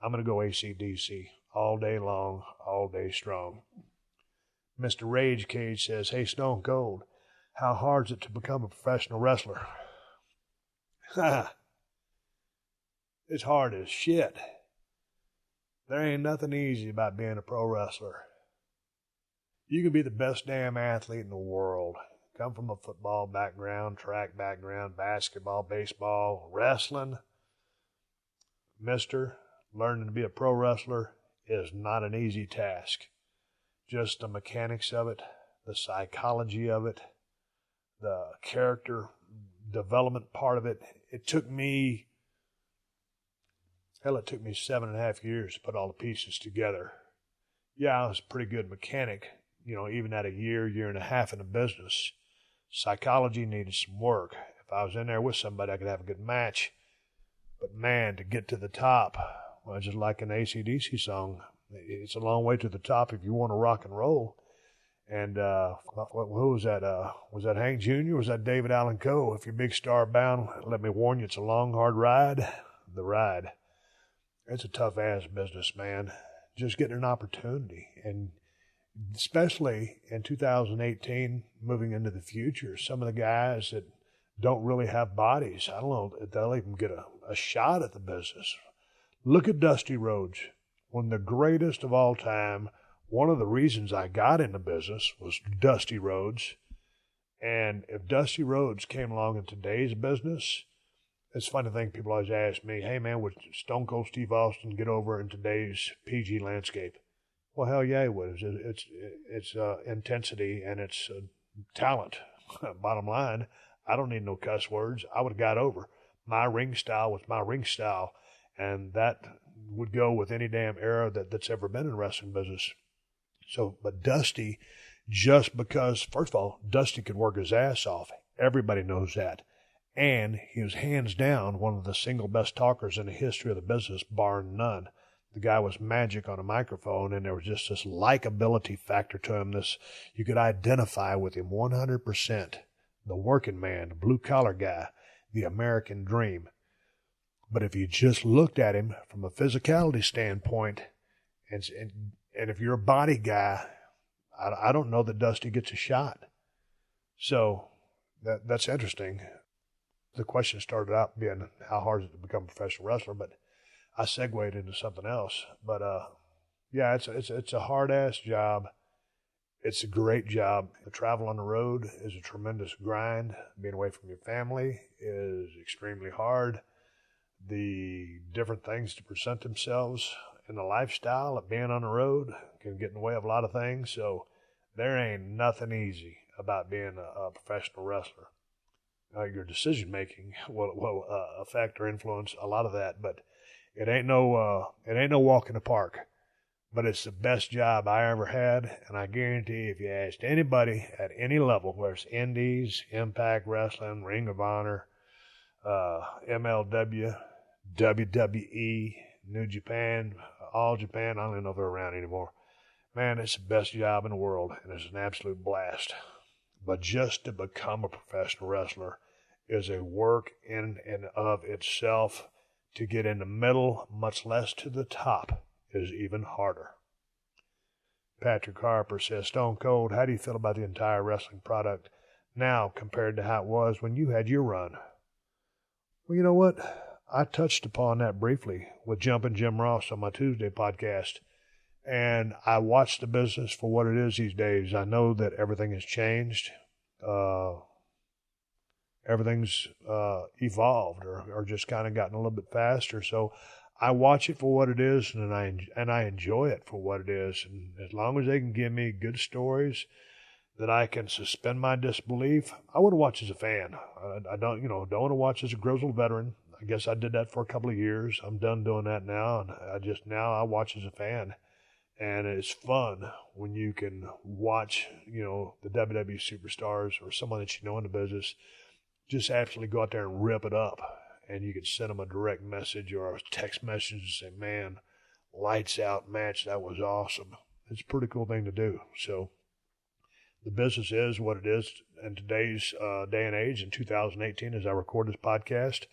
I'm going to go AC/DC all day long, all day strong. Mr. Rage Cage says, hey, Stone Cold, how hard is it to become a professional wrestler? It's hard as shit. There ain't nothing easy about being a pro wrestler. You can be the best damn athlete in the world. Come from a football background, track background, basketball, baseball, wrestling. Mister, learning to be a pro wrestler is not an easy task. Just the mechanics of it, the psychology of it, the character development part of it. It took me 7.5 years to put all the pieces together. Yeah, I was a pretty good mechanic, even at a year and a half in the business. Psychology needed some work. If I was in there with somebody, I could have a good match. But man, to get to the top, well, just like an AC/DC song, it's a long way to the top if you want to rock and roll. And who was that? Was that Hank Jr.? Was that David Allen Coe? If you're big star bound, let me warn you, it's a long, hard ride. The ride. It's a tough-ass business, man. Just getting an opportunity. And especially in 2018, moving into the future, some of the guys that don't really have bodies, I don't know if they'll even get a shot at the business. Look at Dusty Rhodes. One of the greatest of all time. One of the reasons I got in the business was Dusty Rhodes. And if Dusty Rhodes came along in today's business, it's a funny thing. People always ask me, hey, man, would Stone Cold Steve Austin get over in today's PG landscape? Well, hell yeah, he would. It's intensity and it's talent. Bottom line, I don't need no cuss words. I would have got over. My ring style was my ring style, and that would go with any damn era that's ever been in the wrestling business. So, but Dusty, just because, first of all, Dusty could work his ass off. Everybody knows that. And he was hands down one of the single best talkers in the history of the business, bar none. The guy was magic on a microphone, and there was just this likability factor to him. You could identify with him 100%. The working man, the blue-collar guy, the American dream. But if you just looked at him from a physicality standpoint, and if you're a body guy, I don't know that Dusty gets a shot. So that's interesting. The question started out being how hard is it to become a professional wrestler, but I segued into something else. But yeah, it's a hard-ass job. It's a great job. The travel on the road is a tremendous grind. Being away from your family is extremely hard. The different things to present themselves in the lifestyle of being on the road can get in the way of a lot of things. So there ain't nothing easy about being a professional wrestler. Your decision-making will affect or influence a lot of that, but it ain't no walk in the park. But it's the best job I ever had, and I guarantee if you asked anybody at any level, whether it's Indies, Impact Wrestling, Ring of Honor, MLW, WWE, New Japan, All Japan, I don't even know if they're around anymore. Man, it's the best job in the world, and it's an absolute blast. But just to become a professional wrestler is a work in and of itself. To get in the middle, much less to the top, is even harder. Patrick Harper says, Stone Cold, how do you feel about the entire wrestling product now compared to how it was when you had your run? Well, you know what? I touched upon that briefly with Jumpin' Jim Ross on my Tuesday podcast, and I watch the business for what it is these days. I know that everything has changed. Everything's evolved or just kind of gotten a little bit faster. So I watch it for what it is, and I enjoy it for what it is. And as long as they can give me good stories that I can suspend my disbelief, I want to watch as a fan. I don't want to watch as a grizzled veteran. I guess I did that for a couple of years. I'm done doing that now, and I watch as a fan. And it's fun when you can watch, the WWE superstars or someone that you know in the business just absolutely go out there and rip it up. And you can send them a direct message or a text message and say, man, lights out match, that was awesome. It's a pretty cool thing to do. So the business is what it is in today's day and age. In 2018, as I record this podcast,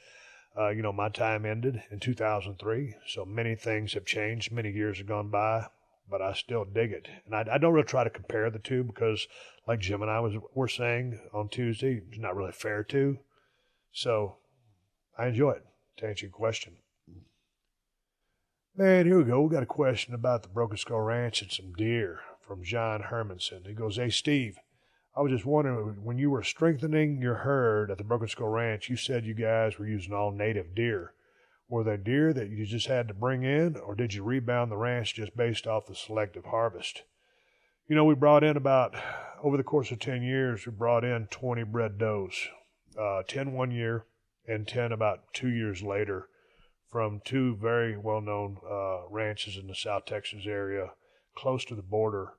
my time ended in 2003. So many things have changed. Many years have gone by, but I still dig it. And I don't really try to compare the two because, like Jim and I were saying on Tuesday, it's not really fair to. So I enjoy it, to answer your question. Man, here we go. We got a question about the Broken Skull Ranch and some deer from John Hermanson. He goes, hey, Steve, I was just wondering, when you were strengthening your herd at the Broken Skull Ranch, you said you guys were using all native deer. Were they deer that you just had to bring in, or did you rebound the ranch just based off the selective harvest? We brought in over the course of 10 years, we brought in 20 bred does, 10 1 year and 10 about 2 years later from two very well-known ranches in the South Texas area close to the border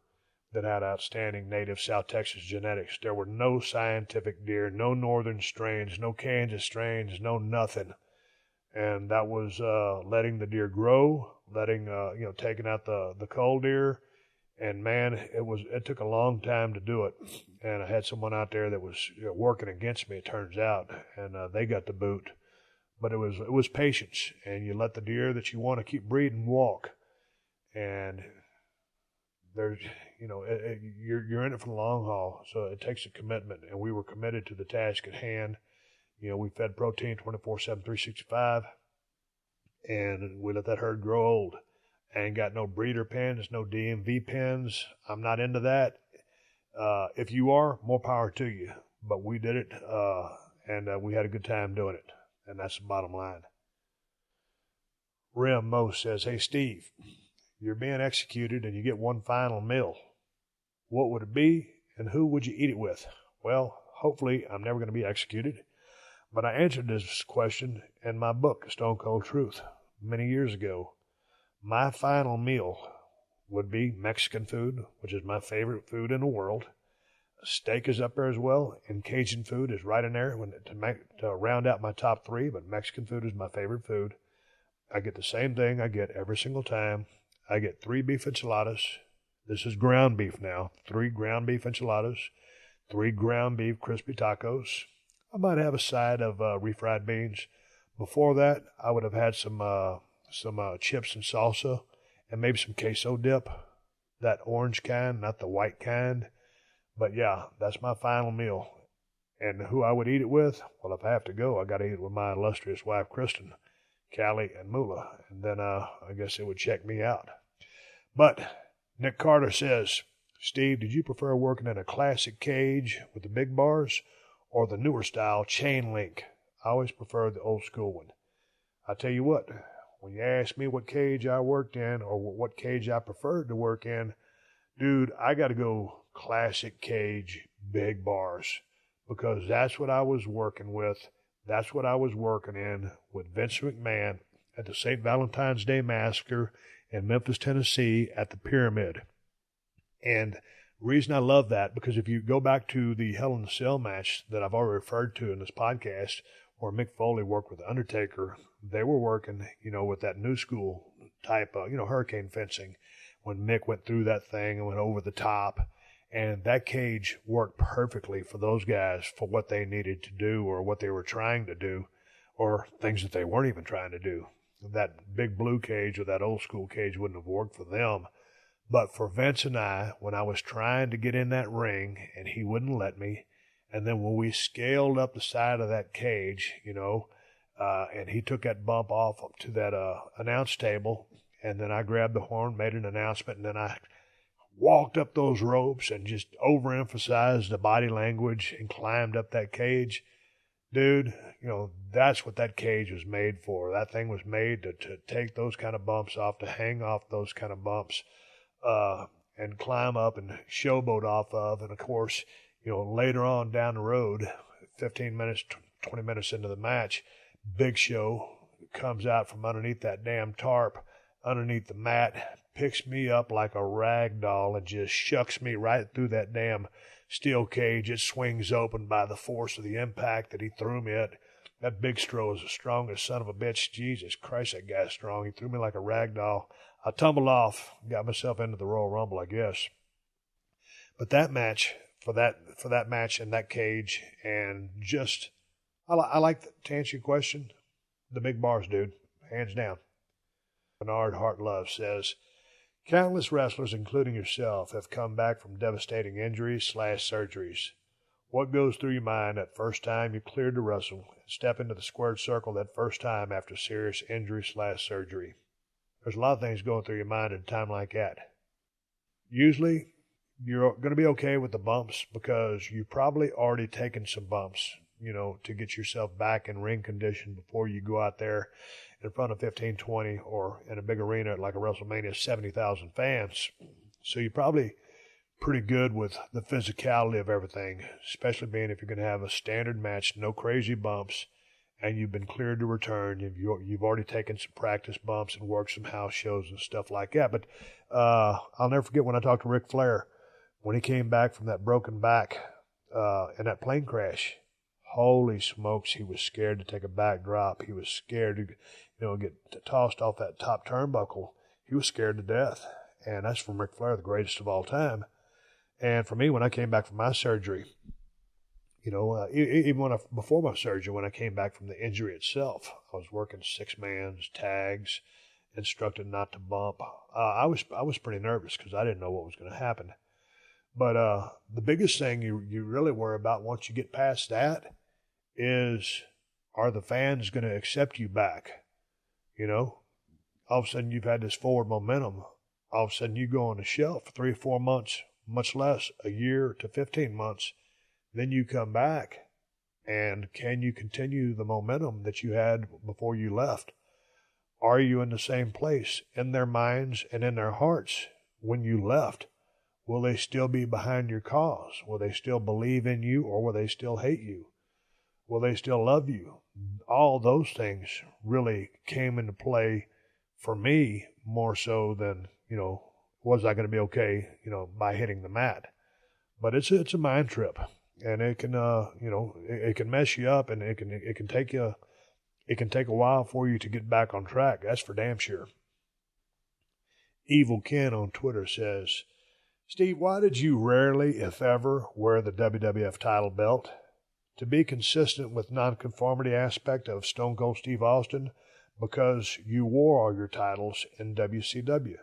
that had outstanding native South Texas genetics. There were no scientific deer, no northern strains, no Kansas strains, no nothing. And that was letting the deer grow, taking out the cull deer. And man, it took a long time to do it. And I had someone out there that was working against me, it turns out, and they got the boot. But it was patience, and you let the deer that you want to keep breeding walk. And there's, you're in it for the long haul, so it takes a commitment. And we were committed to the task at hand. We fed protein 24/7, 365, and we let that herd grow old. I ain't got no breeder pens, no DMV pens. I'm not into that. If you are, more power to you. but we did it, and we had a good time doing it, and that's the bottom line. Rim Mo says, hey, Steve, you're being executed and you get one final meal. What would it be, and who would you eat it with? Well, hopefully I'm never going to be executed, but I answered this question in my book, Stone Cold Truth, many years ago. My final meal would be Mexican food, which is my favorite food in the world. Steak is up there as well, and Cajun food is right in there to round out my top three, but Mexican food is my favorite food. I get the same thing I get every single time. I get 3 beef enchiladas. This is ground beef now. 3 ground beef enchiladas, 3 ground beef crispy tacos. I might have a side of refried beans. Before that, I would have had some chips and salsa and maybe some queso dip, that orange kind, not the white kind. But yeah, that's my final meal. And who I would eat it with? Well, if I have to go, I got to eat it with my illustrious wife, Kristen, Callie, and Mula. And then I guess it would check me out. But Nick Carter says, Steve, did you prefer working in a classic cage with the big bars or the newer style chain link? I always preferred the old school one. I tell you what, when you ask me what cage I worked in or what cage I preferred to work in, dude, I got to go classic cage, big bars, because that's what I was working with. That's what I was working in with Vince McMahon at the St. Valentine's Day Massacre in Memphis, Tennessee at the Pyramid. And the reason I love that, because if you go back to the Hell in a Cell match that I've already referred to in this podcast, where Mick Foley worked with The Undertaker, they were working, with that new school type of, hurricane fencing, when Mick went through that thing and went over the top. And that cage worked perfectly for those guys for what they needed to do or what they were trying to do or things that they weren't even trying to do. That big blue cage or that old school cage wouldn't have worked for them. But for Vince and I, when I was trying to get in that ring and he wouldn't let me, and then when we scaled up the side of that cage, and he took that bump off up to that announce table, and then I grabbed the horn, made an announcement, and then I walked up those ropes and just overemphasized the body language and climbed up that cage. Dude, that's what that cage was made for. That thing was made to take those kind of bumps off, to hang off those kind of bumps, and climb up and showboat off of. And of course, later on down the road, 15 minutes, 20 minutes into the match, Big Show comes out from underneath that damn tarp, underneath the mat, picks me up like a rag doll and just shucks me right through that damn steel cage. It swings open by the force of the impact that he threw me at. That Big Stro is the strongest son of a bitch. Jesus Christ, that guy's strong. He threw me like a rag doll. I tumbled off, got myself into the Royal Rumble, I guess. But that match, for that match in that cage, and just, I like to answer your question, the big bars, dude, hands down. Bernard Hartlove says, countless wrestlers, including yourself, have come back from devastating injuries/surgeries. What goes through your mind that first time you cleared to wrestle and step into the squared circle that first time after serious injury/surgery? There's a lot of things going through your mind at a time like that. Usually, you're going to be okay with the bumps because you've probably already taken some bumps, to get yourself back in ring condition before you go out there in front of 15, 20, or in a big arena like a WrestleMania, 70,000 fans. So you're probably pretty good with the physicality of everything, especially being if you're going to have a standard match, no crazy bumps, and you've been cleared to return. You've already taken some practice bumps and worked some house shows and stuff like that. But I'll never forget when I talked to Ric Flair, when he came back from that broken back in that plane crash. Holy smokes, he was scared to take a back drop. He was scared to get tossed off that top turnbuckle. He was scared to death. And that's from Ric Flair, the greatest of all time. And for me, when I came back from my surgery, even before my surgery, when I came back from the injury itself, I was working 6-mans, tags, instructed not to bump. I was pretty nervous because I didn't know what was going to happen. But the biggest thing you really worry about once you get past that is, are the fans going to accept you back? All of a sudden you've had this forward momentum. All of a sudden you go on the shelf for 3 or 4 months, much less a year to 15 months, Then you come back, and can you continue the momentum that you had before you left? Are you in the same place in their minds and in their hearts when you left? Will they still be behind your cause? Will they still believe in you, or will they still hate you? Will they still love you? All those things really came into play for me more so than, was I going to be okay, by hitting the mat? But it's a mind trip, and it can, it can mess you up, and it can take a while for you to get back on track. That's for damn sure. Evil Ken on Twitter says, Steve, why did you rarely, if ever, wear the WWF title belt? To be consistent with nonconformity aspect of Stone Cold Steve Austin, because you wore all your titles in WCW.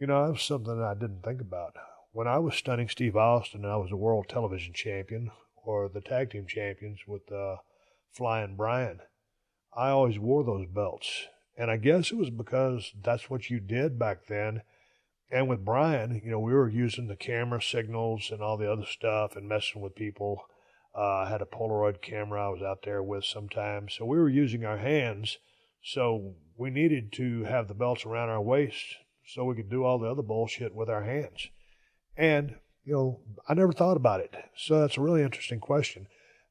That was something that I didn't think about. When I was stunning Steve Austin, I was a world television champion, or the tag team champions with Flying Brian. I always wore those belts. And I guess it was because that's what you did back then. And with Brian, we were using the camera signals and all the other stuff and messing with people. I had a Polaroid camera I was out there with sometimes. So we were using our hands. So we needed to have the belts around our waist so we could do all the other bullshit with our hands. And, I never thought about it. So that's a really interesting question.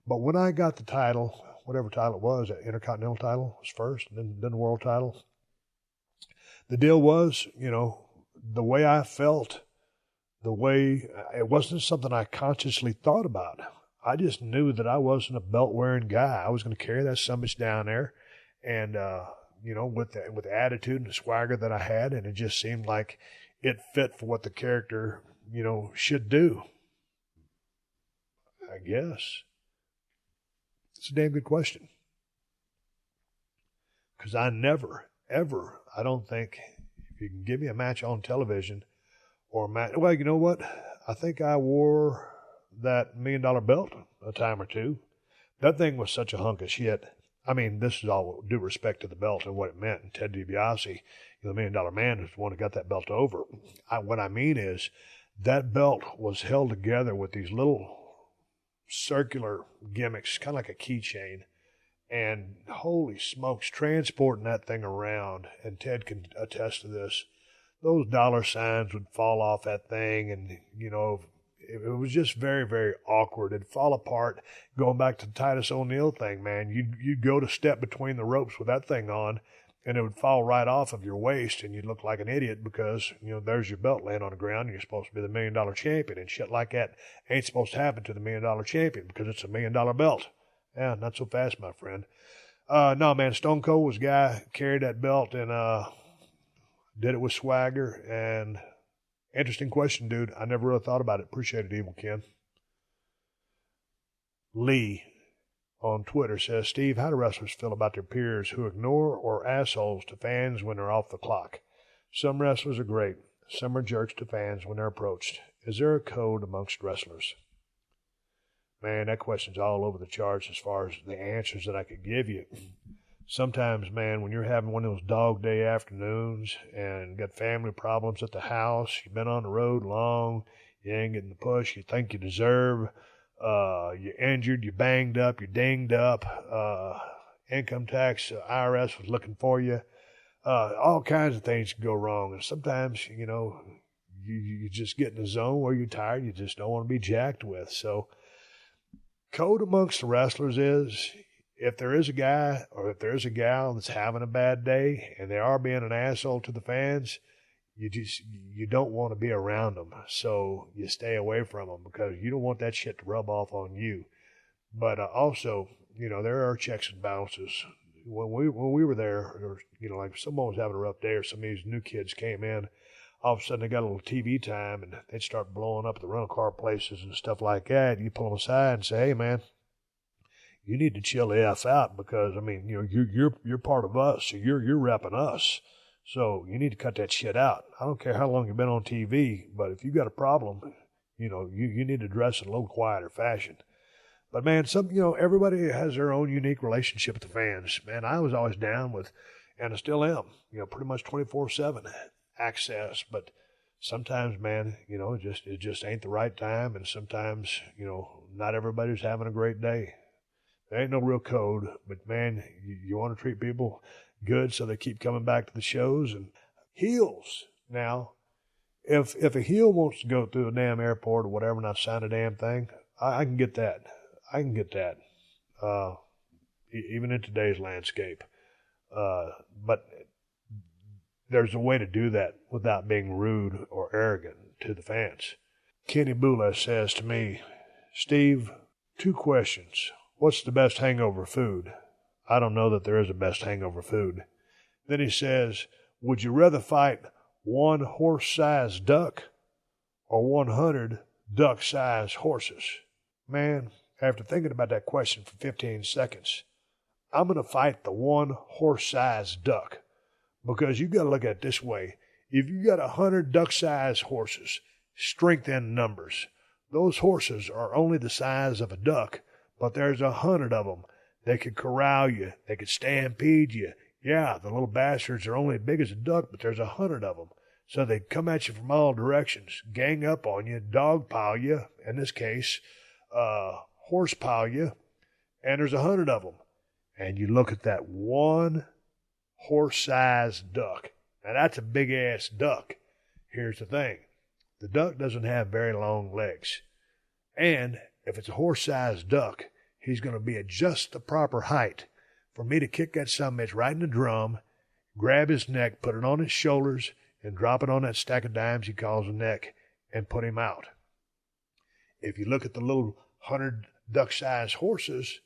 But when I got the title, whatever title it was, that Intercontinental title was first, and then the world title, the deal was, the way I felt, it wasn't something I consciously thought about. I just knew that I wasn't a belt-wearing guy. I was going to carry that summits down there, and, with the attitude and the swagger that I had, and it just seemed like it fit for what the character, should do. I guess. It's a damn good question. Because I never, ever, I don't think, if you can give me a match on television or a match, well, you know what? I think I wore that $1 million belt a time or two. That thing was such a hunk of shit. I mean, this is all due respect to the belt and what it meant. And Ted DiBiase, the $1 Million Man, is the one who got that belt over. What I mean is that belt was held together with these little circular gimmicks, kind of like a keychain. And holy smokes, transporting that thing around, and Ted can attest to this, those dollar signs would fall off that thing, and, it was just very, very awkward. It'd fall apart. Going back to the Titus O'Neil thing, man, you'd go to step between the ropes with that thing on, and it would fall right off of your waist, and you'd look like an idiot because, there's your belt laying on the ground, and you're supposed to be the $1 million champion, and shit like that ain't supposed to happen to the $1 million champion because it's a $1 million belt. Yeah, not so fast, my friend. No, man, Stone Cold was a guy, carried that belt, and did it with swagger, and interesting question, dude. I never really thought about it. Appreciate it, Evil Ken. Lee on Twitter says, Steve, how do wrestlers feel about their peers who ignore or assholes to fans when they're off the clock? Some wrestlers are great. Some are jerks to fans when they're approached. Is there a code amongst wrestlers? Man, that question's all over the charts as far as the answers that I could give you. Sometimes, man, when you're having one of those dog day afternoons and got family problems at the house, you've been on the road long, you ain't getting the push you think you deserve, you're injured, you're banged up, you're dinged up, income tax, IRS was looking for you, all kinds of things can go wrong. And sometimes, you just get in a zone where you're tired, you just don't want to be jacked with. So, code amongst the wrestlers is, if there is a guy or if there's a gal that's having a bad day and they are being an asshole to the fans, you don't want to be around them. So you stay away from them because you don't want that shit to rub off on you. But also, there are checks and balances. When we were there, or, like if someone was having a rough day or some of these new kids came in, all of a sudden they got a little TV time and they'd start blowing up the rental car places and stuff like that. You pull them aside and say, hey, man, you need to chill the F out because, you're part of us. So you're repping us. So you need to cut that shit out. I don't care how long you've been on TV, but if you got a problem, you need to dress in a little quieter fashion. But, man, everybody has their own unique relationship with the fans. Man, I was always down with, and I still am, pretty much 24/7 access. But sometimes, man, it just ain't the right time, and sometimes, not everybody's having a great day. There ain't no real code, but man, you want to treat people good so they keep coming back to the shows. And heels. Now, if a heel wants to go through a damn airport or whatever and not sign a damn thing, I can get that. Even in today's landscape. But there's a way to do that without being rude or arrogant to the fans. Kenny Bula says to me, Steve, 2 questions. What's the best hangover food? I don't know that there is a best hangover food. Then he says, would you rather fight 1 horse-sized duck or 100 duck-sized horses? Man, after thinking about that question for 15 seconds, I'm going to fight the 1 horse-sized duck. Because you got to look at it this way. If you got 100 duck-sized horses, strength in numbers, those horses are only the size of a duck, but there's 100 of them. They could corral you. They could stampede you. Yeah, the little bastards are only as big as a duck, but there's 100 of them. So they come at you from all directions, gang up on you, dogpile you, in this case, horsepile you, and there's 100 of them. And you look at that 1 horse-sized duck. Now, that's a big-ass duck. Here's the thing. The duck doesn't have very long legs. And if it's a horse-sized duck, he's going to be at just the proper height for me to kick that summit right in the drum, grab his neck, put it on his shoulders, and drop it on that stack of dimes he calls a neck, and put him out. If you look at the little 100 duck-sized horses,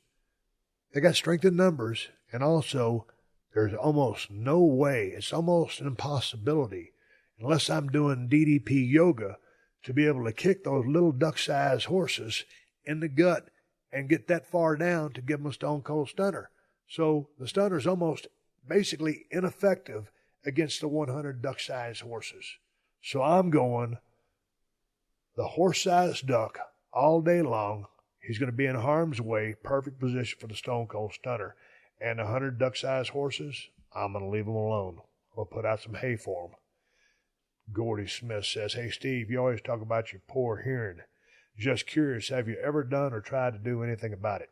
they got strength in numbers, and also there's almost no way, it's almost an impossibility, unless I'm doing DDP yoga, to be able to kick those little duck-sized horses in the gut and get that far down to give them a stone cold stunner. So the stunner's almost basically ineffective against the 100 duck-sized horses. So I'm going the horse-sized duck all day long. He's going to be in harm's way, perfect position for the stone cold stunner. And 100 duck-sized horses, I'm going to leave them alone. We'll put out some hay for them. Gordy Smith says, hey, Steve, you always talk about your poor hearing. Just curious, have you ever done or tried to do anything about it?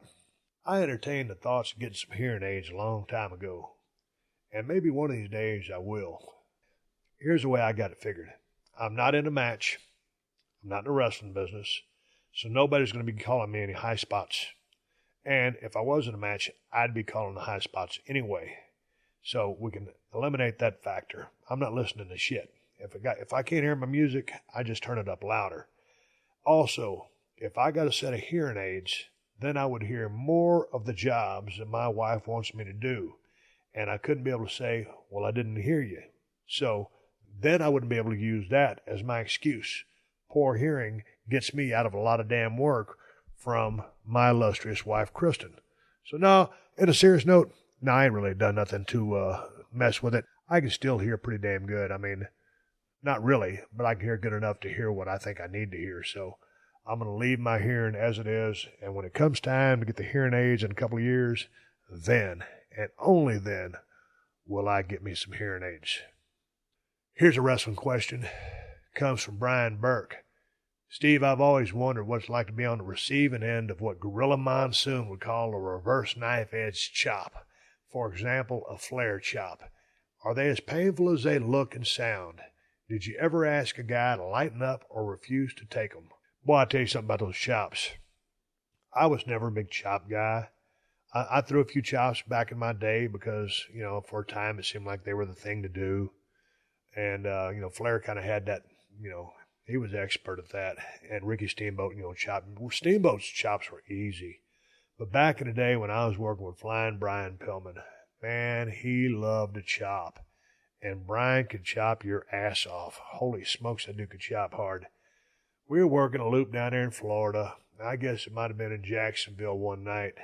I entertained the thoughts of getting some hearing aids a long time ago. And maybe one of these days I will. Here's the way I got it figured. I'm not in a match. I'm not in the wrestling business. So nobody's going to be calling me any high spots. And if I was in a match, I'd be calling the high spots anyway. So we can eliminate that factor. I'm not listening to shit. If I can't hear my music, I just turn it up louder. Also, if I got a set of hearing aids, then I would hear more of the jobs that my wife wants me to do. And I couldn't be able to say, well, I didn't hear you. So then I wouldn't be able to use that as my excuse. Poor hearing gets me out of a lot of damn work from my illustrious wife, Kristen. So now, in a serious note, I ain't really done nothing to mess with it. I can still hear pretty damn good. I mean, not really, but I can hear good enough to hear what I think I need to hear. So I'm going to leave my hearing as it is. And when it comes time to get the hearing aids in a couple of years, then, and only then, will I get me some hearing aids. Here's a wrestling question. It comes from Brian Burke. Steve, I've always wondered what it's like to be on the receiving end of what Gorilla Monsoon would call a reverse knife-edge chop. For example, a flare chop. Are they as painful as they look and sound? Did you ever ask a guy to lighten up or refuse to take them? Boy, I'll tell you something about those chops. I was never a big chop guy. I threw a few chops back in my day because, for a time it seemed like they were the thing to do. And, Flair kind of had that, he was expert at that. And Ricky Steamboat, chopping. Steamboat's chops were easy. But back in the day when I was working with Flying Brian Pillman, man, he loved to chop. And Brian could chop your ass off. Holy smokes, that dude could chop hard. We were working a loop down there in Florida. I guess it might have been in Jacksonville one night.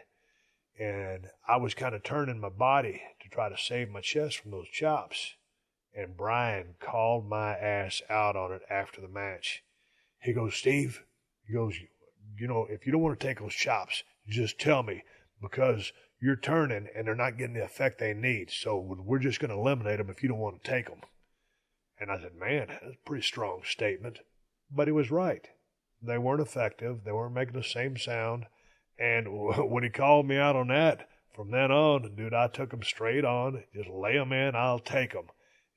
And I was kind of turning my body to try to save my chest from those chops. And Brian called my ass out on it after the match. He goes, Steve, he goes, if you don't want to take those chops, just tell me, because you're turning and they're not getting the effect they need. So we're just going to eliminate them if you don't want to take them. And I said, man, that's a pretty strong statement. But he was right. They weren't effective. They weren't making the same sound. And when he called me out on that, from then on, dude, I took them straight on. Just lay them in, I'll take them.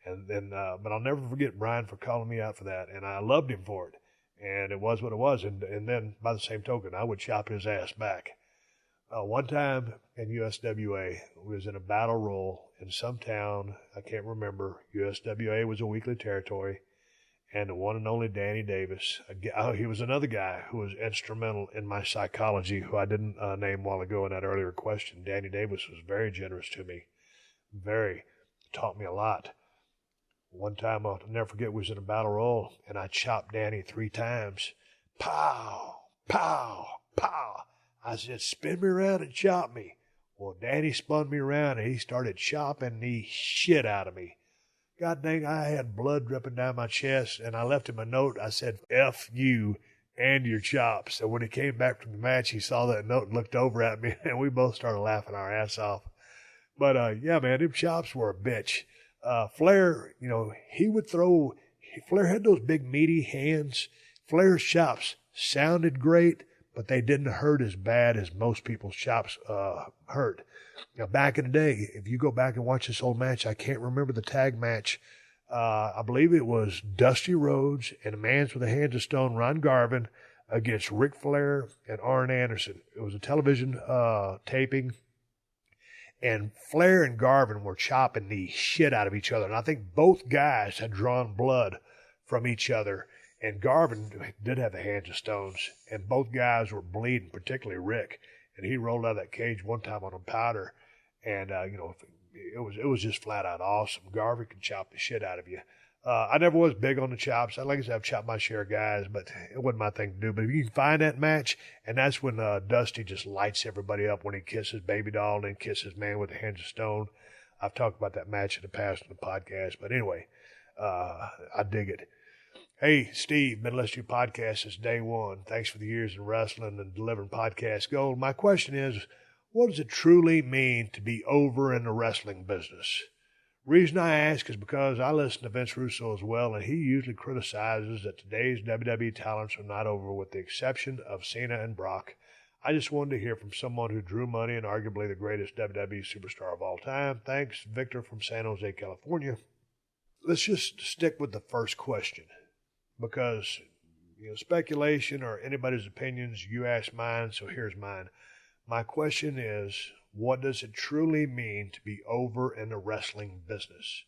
And then, but I'll never forget Brian for calling me out for that. And I loved him for it. And it was what it was. And then, by the same token, I would chop his ass back. One time in USWA, we was in a battle royal in some town. I can't remember. USWA was a weekly territory. And the one and only Danny Davis, he was another guy who was instrumental in my psychology, who I didn't name a while ago in that earlier question. Danny Davis was very generous to me, taught me a lot. One time, I'll never forget, we was in a battle royal, and I chopped Danny 3 times. Pow, pow, pow. I said, spin me around and chop me. Well, Danny spun me around, and he started chopping the shit out of me. God dang, I had blood dripping down my chest, and I left him a note. I said, F you and your chops. So when he came back from the match, he saw that note and looked over at me, and we both started laughing our ass off. But, yeah, man, them chops were a bitch. Flair, he would throw – Flair had those big meaty hands. Flair's chops sounded great, but they didn't hurt as bad as most people's chops hurt. Now, back in the day, if you go back and watch this old match, I can't remember the tag match. I believe it was Dusty Rhodes and a Man's with a Hands of Stone, Ron Garvin, against Ric Flair and Arn Anderson. It was a television taping, and Flair and Garvin were chopping the shit out of each other. And I think both guys had drawn blood from each other. And Garvin did have the Hands of Stones, and both guys were bleeding, particularly Rick. And he rolled out of that cage one time on a powder, and it was just flat out awesome. Garvin could chop the shit out of you. I never was big on the chops. Like I said, I've chopped my share of guys, but it wasn't my thing to do. But if you can find that match, and that's when Dusty just lights everybody up when he kisses Baby Doll and then kisses Man with the Hands of Stone. I've talked about that match in the past on the podcast, but anyway, I dig it. Hey, Steve, been listening to your podcast since day one. Thanks for the years in wrestling and delivering podcast gold. My question is, what does it truly mean to be over in the wrestling business? Reason I ask is because I listen to Vince Russo as well, and he usually criticizes that today's WWE talents are not over, with the exception of Cena and Brock. I just wanted to hear from someone who drew money and arguably the greatest WWE superstar of all time. Thanks, Victor from San Jose, California. Let's just stick with the first question. Because, speculation or anybody's opinions, you ask mine, so here's mine. My question is, what does it truly mean to be over in the wrestling business?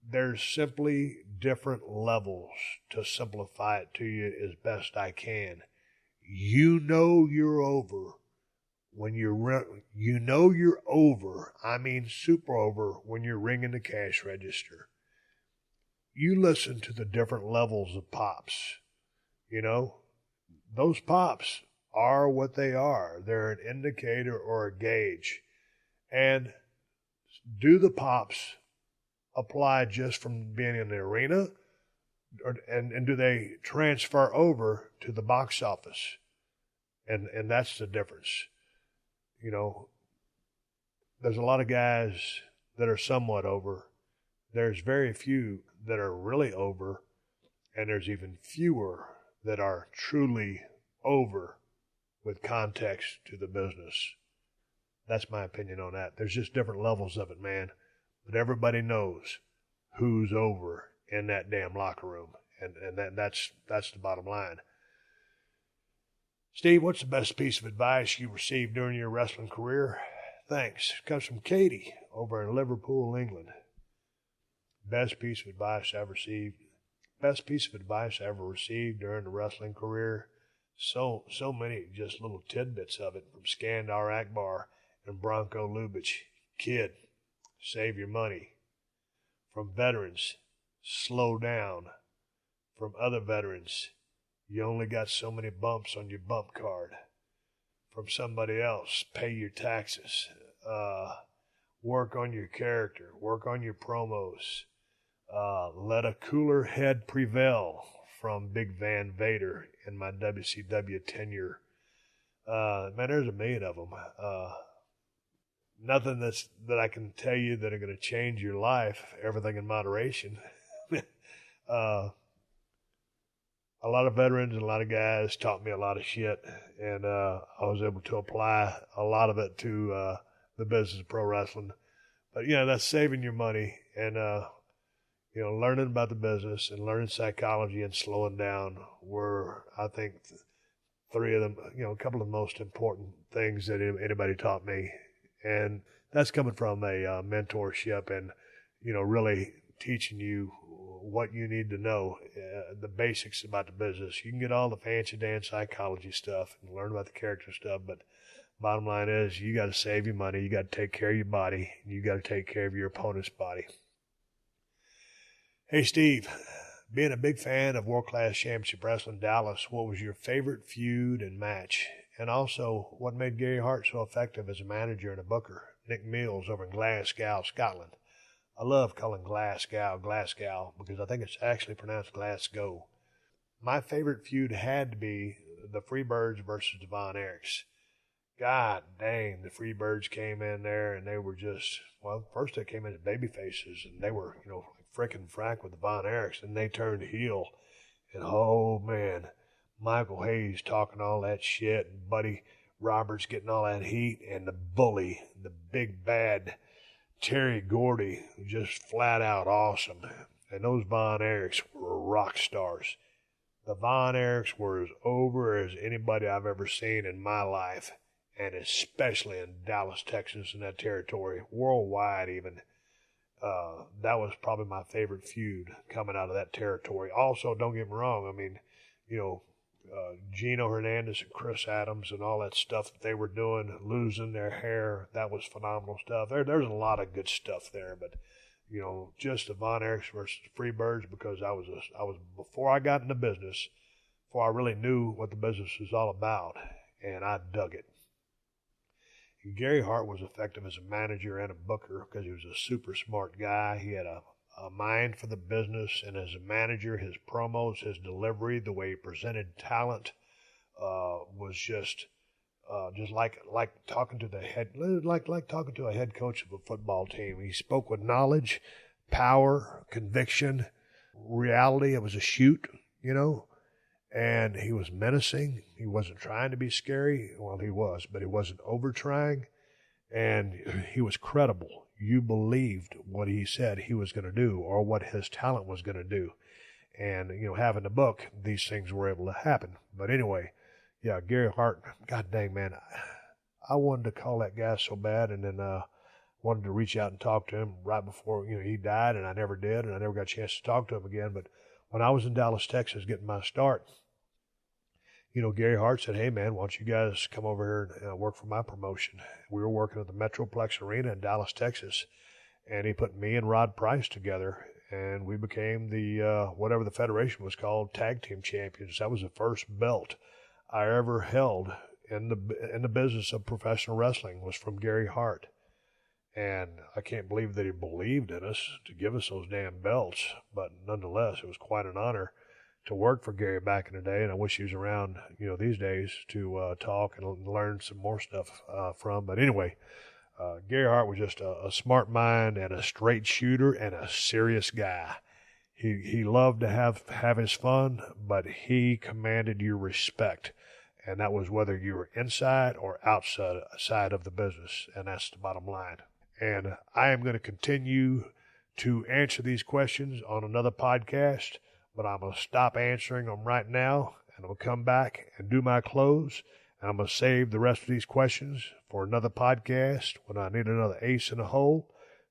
There's simply different levels. To simplify it to you as best I can. You know you're over when you're over, I mean super over, when you're ringing the cash register. You listen to the different levels of pops. Those pops are what they are. They're an indicator or a gauge. And do the pops apply just from being in the arena? And do they transfer over to the box office? And that's the difference. There's a lot of guys that are somewhat over. There's very few that are really over, and there's even fewer that are truly over with context to the business. That's my opinion on that. There's just different levels of it, man. But everybody knows who's over in that damn locker room, and that's the bottom line. Steve, what's the best piece of advice you received during your wrestling career? Thanks. It comes from Katie over in Liverpool, England. Best piece of advice I ever received. Best piece of advice I ever received during the wrestling career. So many just little tidbits of it from Skandar Akbar and Bronco Lubitsch. Kid, save your money. From veterans, slow down. From other veterans, you only got so many bumps on your bump card. From somebody else, pay your taxes. Work on your character. Work on your promos. Let a cooler head prevail, from Big Van Vader in my WCW tenure. Man, there's a million of them. Nothing that I can tell you that are going to change your life. Everything in moderation. A lot of veterans and a lot of guys taught me a lot of shit, and I was able to apply a lot of it to the business of pro wrestling. But, that's saving your money and, learning about the business and learning psychology and slowing down were, I think, three of them, a couple of the most important things that anybody taught me. And that's coming from a mentorship and, really teaching you what you need to know, the basics about the business. You can get all the fancy dance psychology stuff and learn about the character stuff, but bottom line is you got to save your money, you got to take care of your body, and you got to take care of your opponent's body. Hey, Steve, being a big fan of World Class Championship Wrestling Dallas, what was your favorite feud and match? And also, what made Gary Hart so effective as a manager and a booker? Nick Mills over in Glasgow, Scotland. I love calling Glasgow because I think it's actually pronounced Glasgow. My favorite feud had to be the Freebirds versus the Von Erichs. God dang, the Freebirds came in there and they were just, first they came in as baby faces and they were, frickin' frank with the Von Erichs, and they turned heel. And oh man, Michael Hayes talking all that shit and Buddy Roberts getting all that heat, and the bully, the big bad Terry Gordy, just flat out awesome. And those Von Erichs were rock stars. The Von Erichs were as over as anybody I've ever seen in my life, and especially in Dallas, Texas, in that territory, worldwide even. That was probably my favorite feud coming out of that territory. Also, don't get me wrong, Gino Hernandez and Chris Adams and all that stuff that they were doing, losing their hair, that was phenomenal stuff. There's a lot of good stuff there, but just the Von Erichs versus the Freebirds, because I was before I got into business, before I really knew what the business was all about, and I dug it. And Gary Hart was effective as a manager and a booker because he was a super smart guy. He had a mind for the business, and as a manager, his promos, his delivery, the way he presented talent was just like talking to talking to a head coach of a football team. He spoke with knowledge, power, conviction, reality. It was a shoot, and he was menacing. He wasn't trying to be scary. Well, he was, but he wasn't over trying, and he was credible. You believed what he said he was going to do or what his talent was going to do. And, having the book, these things were able to happen. But anyway, yeah, Gary Hart, god dang, man, I wanted to call that guy so bad, and then wanted to reach out and talk to him right before, he died, and I never did, and I never got a chance to talk to him again. But when I was in Dallas, Texas, getting my start, Gary Hart said, hey, man, why don't you guys come over here and work for my promotion? We were working at the Metroplex Arena in Dallas, Texas, and he put me and Rod Price together, and we became the, whatever the federation was called, tag team champions. That was the first belt I ever held in the business of professional wrestling, was from Gary Hart. And I can't believe that he believed in us to give us those damn belts, but nonetheless, it was quite an honor to work for Gary back in the day, and I wish he was around, these days to talk and learn some more stuff from. But anyway, Gary Hart was just a smart mind and a straight shooter and a serious guy. He loved to have his fun, but he commanded your respect, and that was whether you were inside or outside of the business, and that's the bottom line. And I am going to continue to answer these questions on another podcast, but I'm going to stop answering them right now, and I'm going to come back and do my close, and I'm going to save the rest of these questions for another podcast when I need another ace in the hole.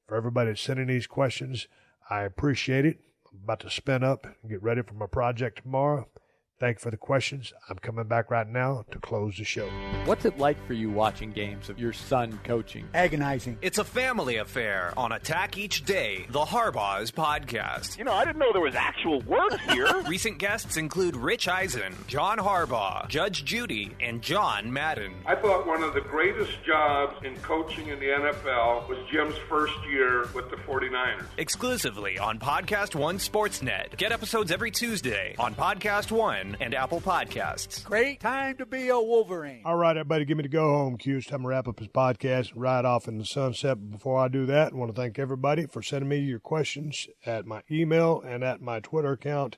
For everybody that's sending these questions, I appreciate it. I'm about to spin up and get ready for my project tomorrow. Thank you for the questions. I'm coming back right now to close the show. What's it like for you watching games of your son coaching? Agonizing. It's a family affair on Attack Each Day, the Harbaugh's podcast. I didn't know there was actual work here. Recent guests include Rich Eisen, John Harbaugh, Judge Judy, and John Madden. I thought one of the greatest jobs in coaching in the NFL was Jim's first year with the 49ers. Exclusively on Podcast One Sportsnet. Get episodes every Tuesday on Podcast One One, and Apple Podcasts. Great time to be a Wolverine. All right, everybody, give me the go-home cue. It's time to wrap up this podcast and ride off in the sunset. But before I do that, I want to thank everybody for sending me your questions at my email and at my Twitter account,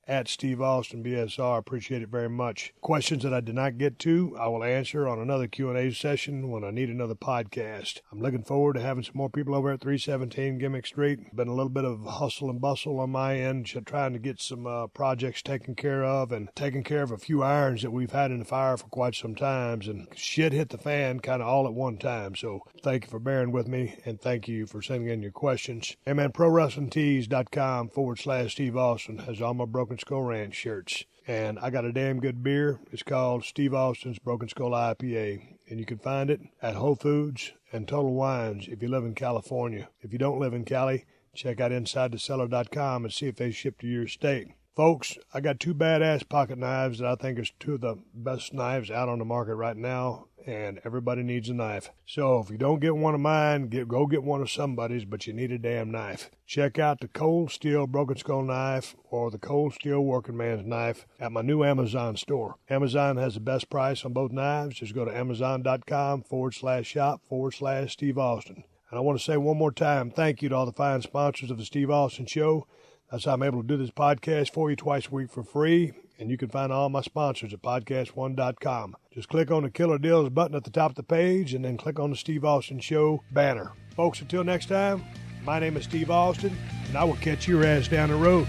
at Steve Austin BSR. Appreciate it very much. Questions that I did not get to, I will answer on another Q&A session when I need another podcast. I'm looking forward to having some more people over at 317 Gimmick Street. Been a little bit of hustle and bustle on my end, trying to get some projects taken care of and taking care of a few irons that we've had in the fire for quite some times, and shit hit the fan kind of all at one time. So thank you for bearing with me, and thank you for sending in your questions. Hey man, ProWrestlingTees.com/Steve Austin has all my Broken Skull Ranch shirts, and I got a damn good beer. It's called Steve Austin's Broken Skull IPA, and you can find it at Whole Foods and Total Wines if you live in California. If you don't live in Cali, check out InsideTheCellar.com and see if they ship to your state. Folks, I got two badass pocket knives that I think is two of the best knives out on the market right now, and everybody needs a knife. So if you don't get one of mine, go get one of somebody's, but you need a damn knife. Check out the Cold Steel Broken Skull knife or the Cold Steel Working Man's knife at my new Amazon store. Amazon has the best price on both knives. Just go to Amazon.com/shop/Steve Austin. And I want to say one more time, thank you to all the fine sponsors of the Steve Austin Show. That's how I'm able to do this podcast for you twice a week for free. And you can find all my sponsors at PodcastOne.com. Just click on the Killer Deals button at the top of the page and then click on the Steve Austin Show banner. Folks, until next time, my name is Steve Austin, and I will catch your ass down the road.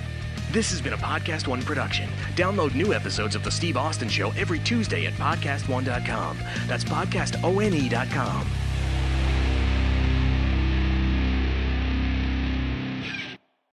This has been a Podcast One production. Download new episodes of The Steve Austin Show every Tuesday at PodcastOne.com. That's PodcastOne.com.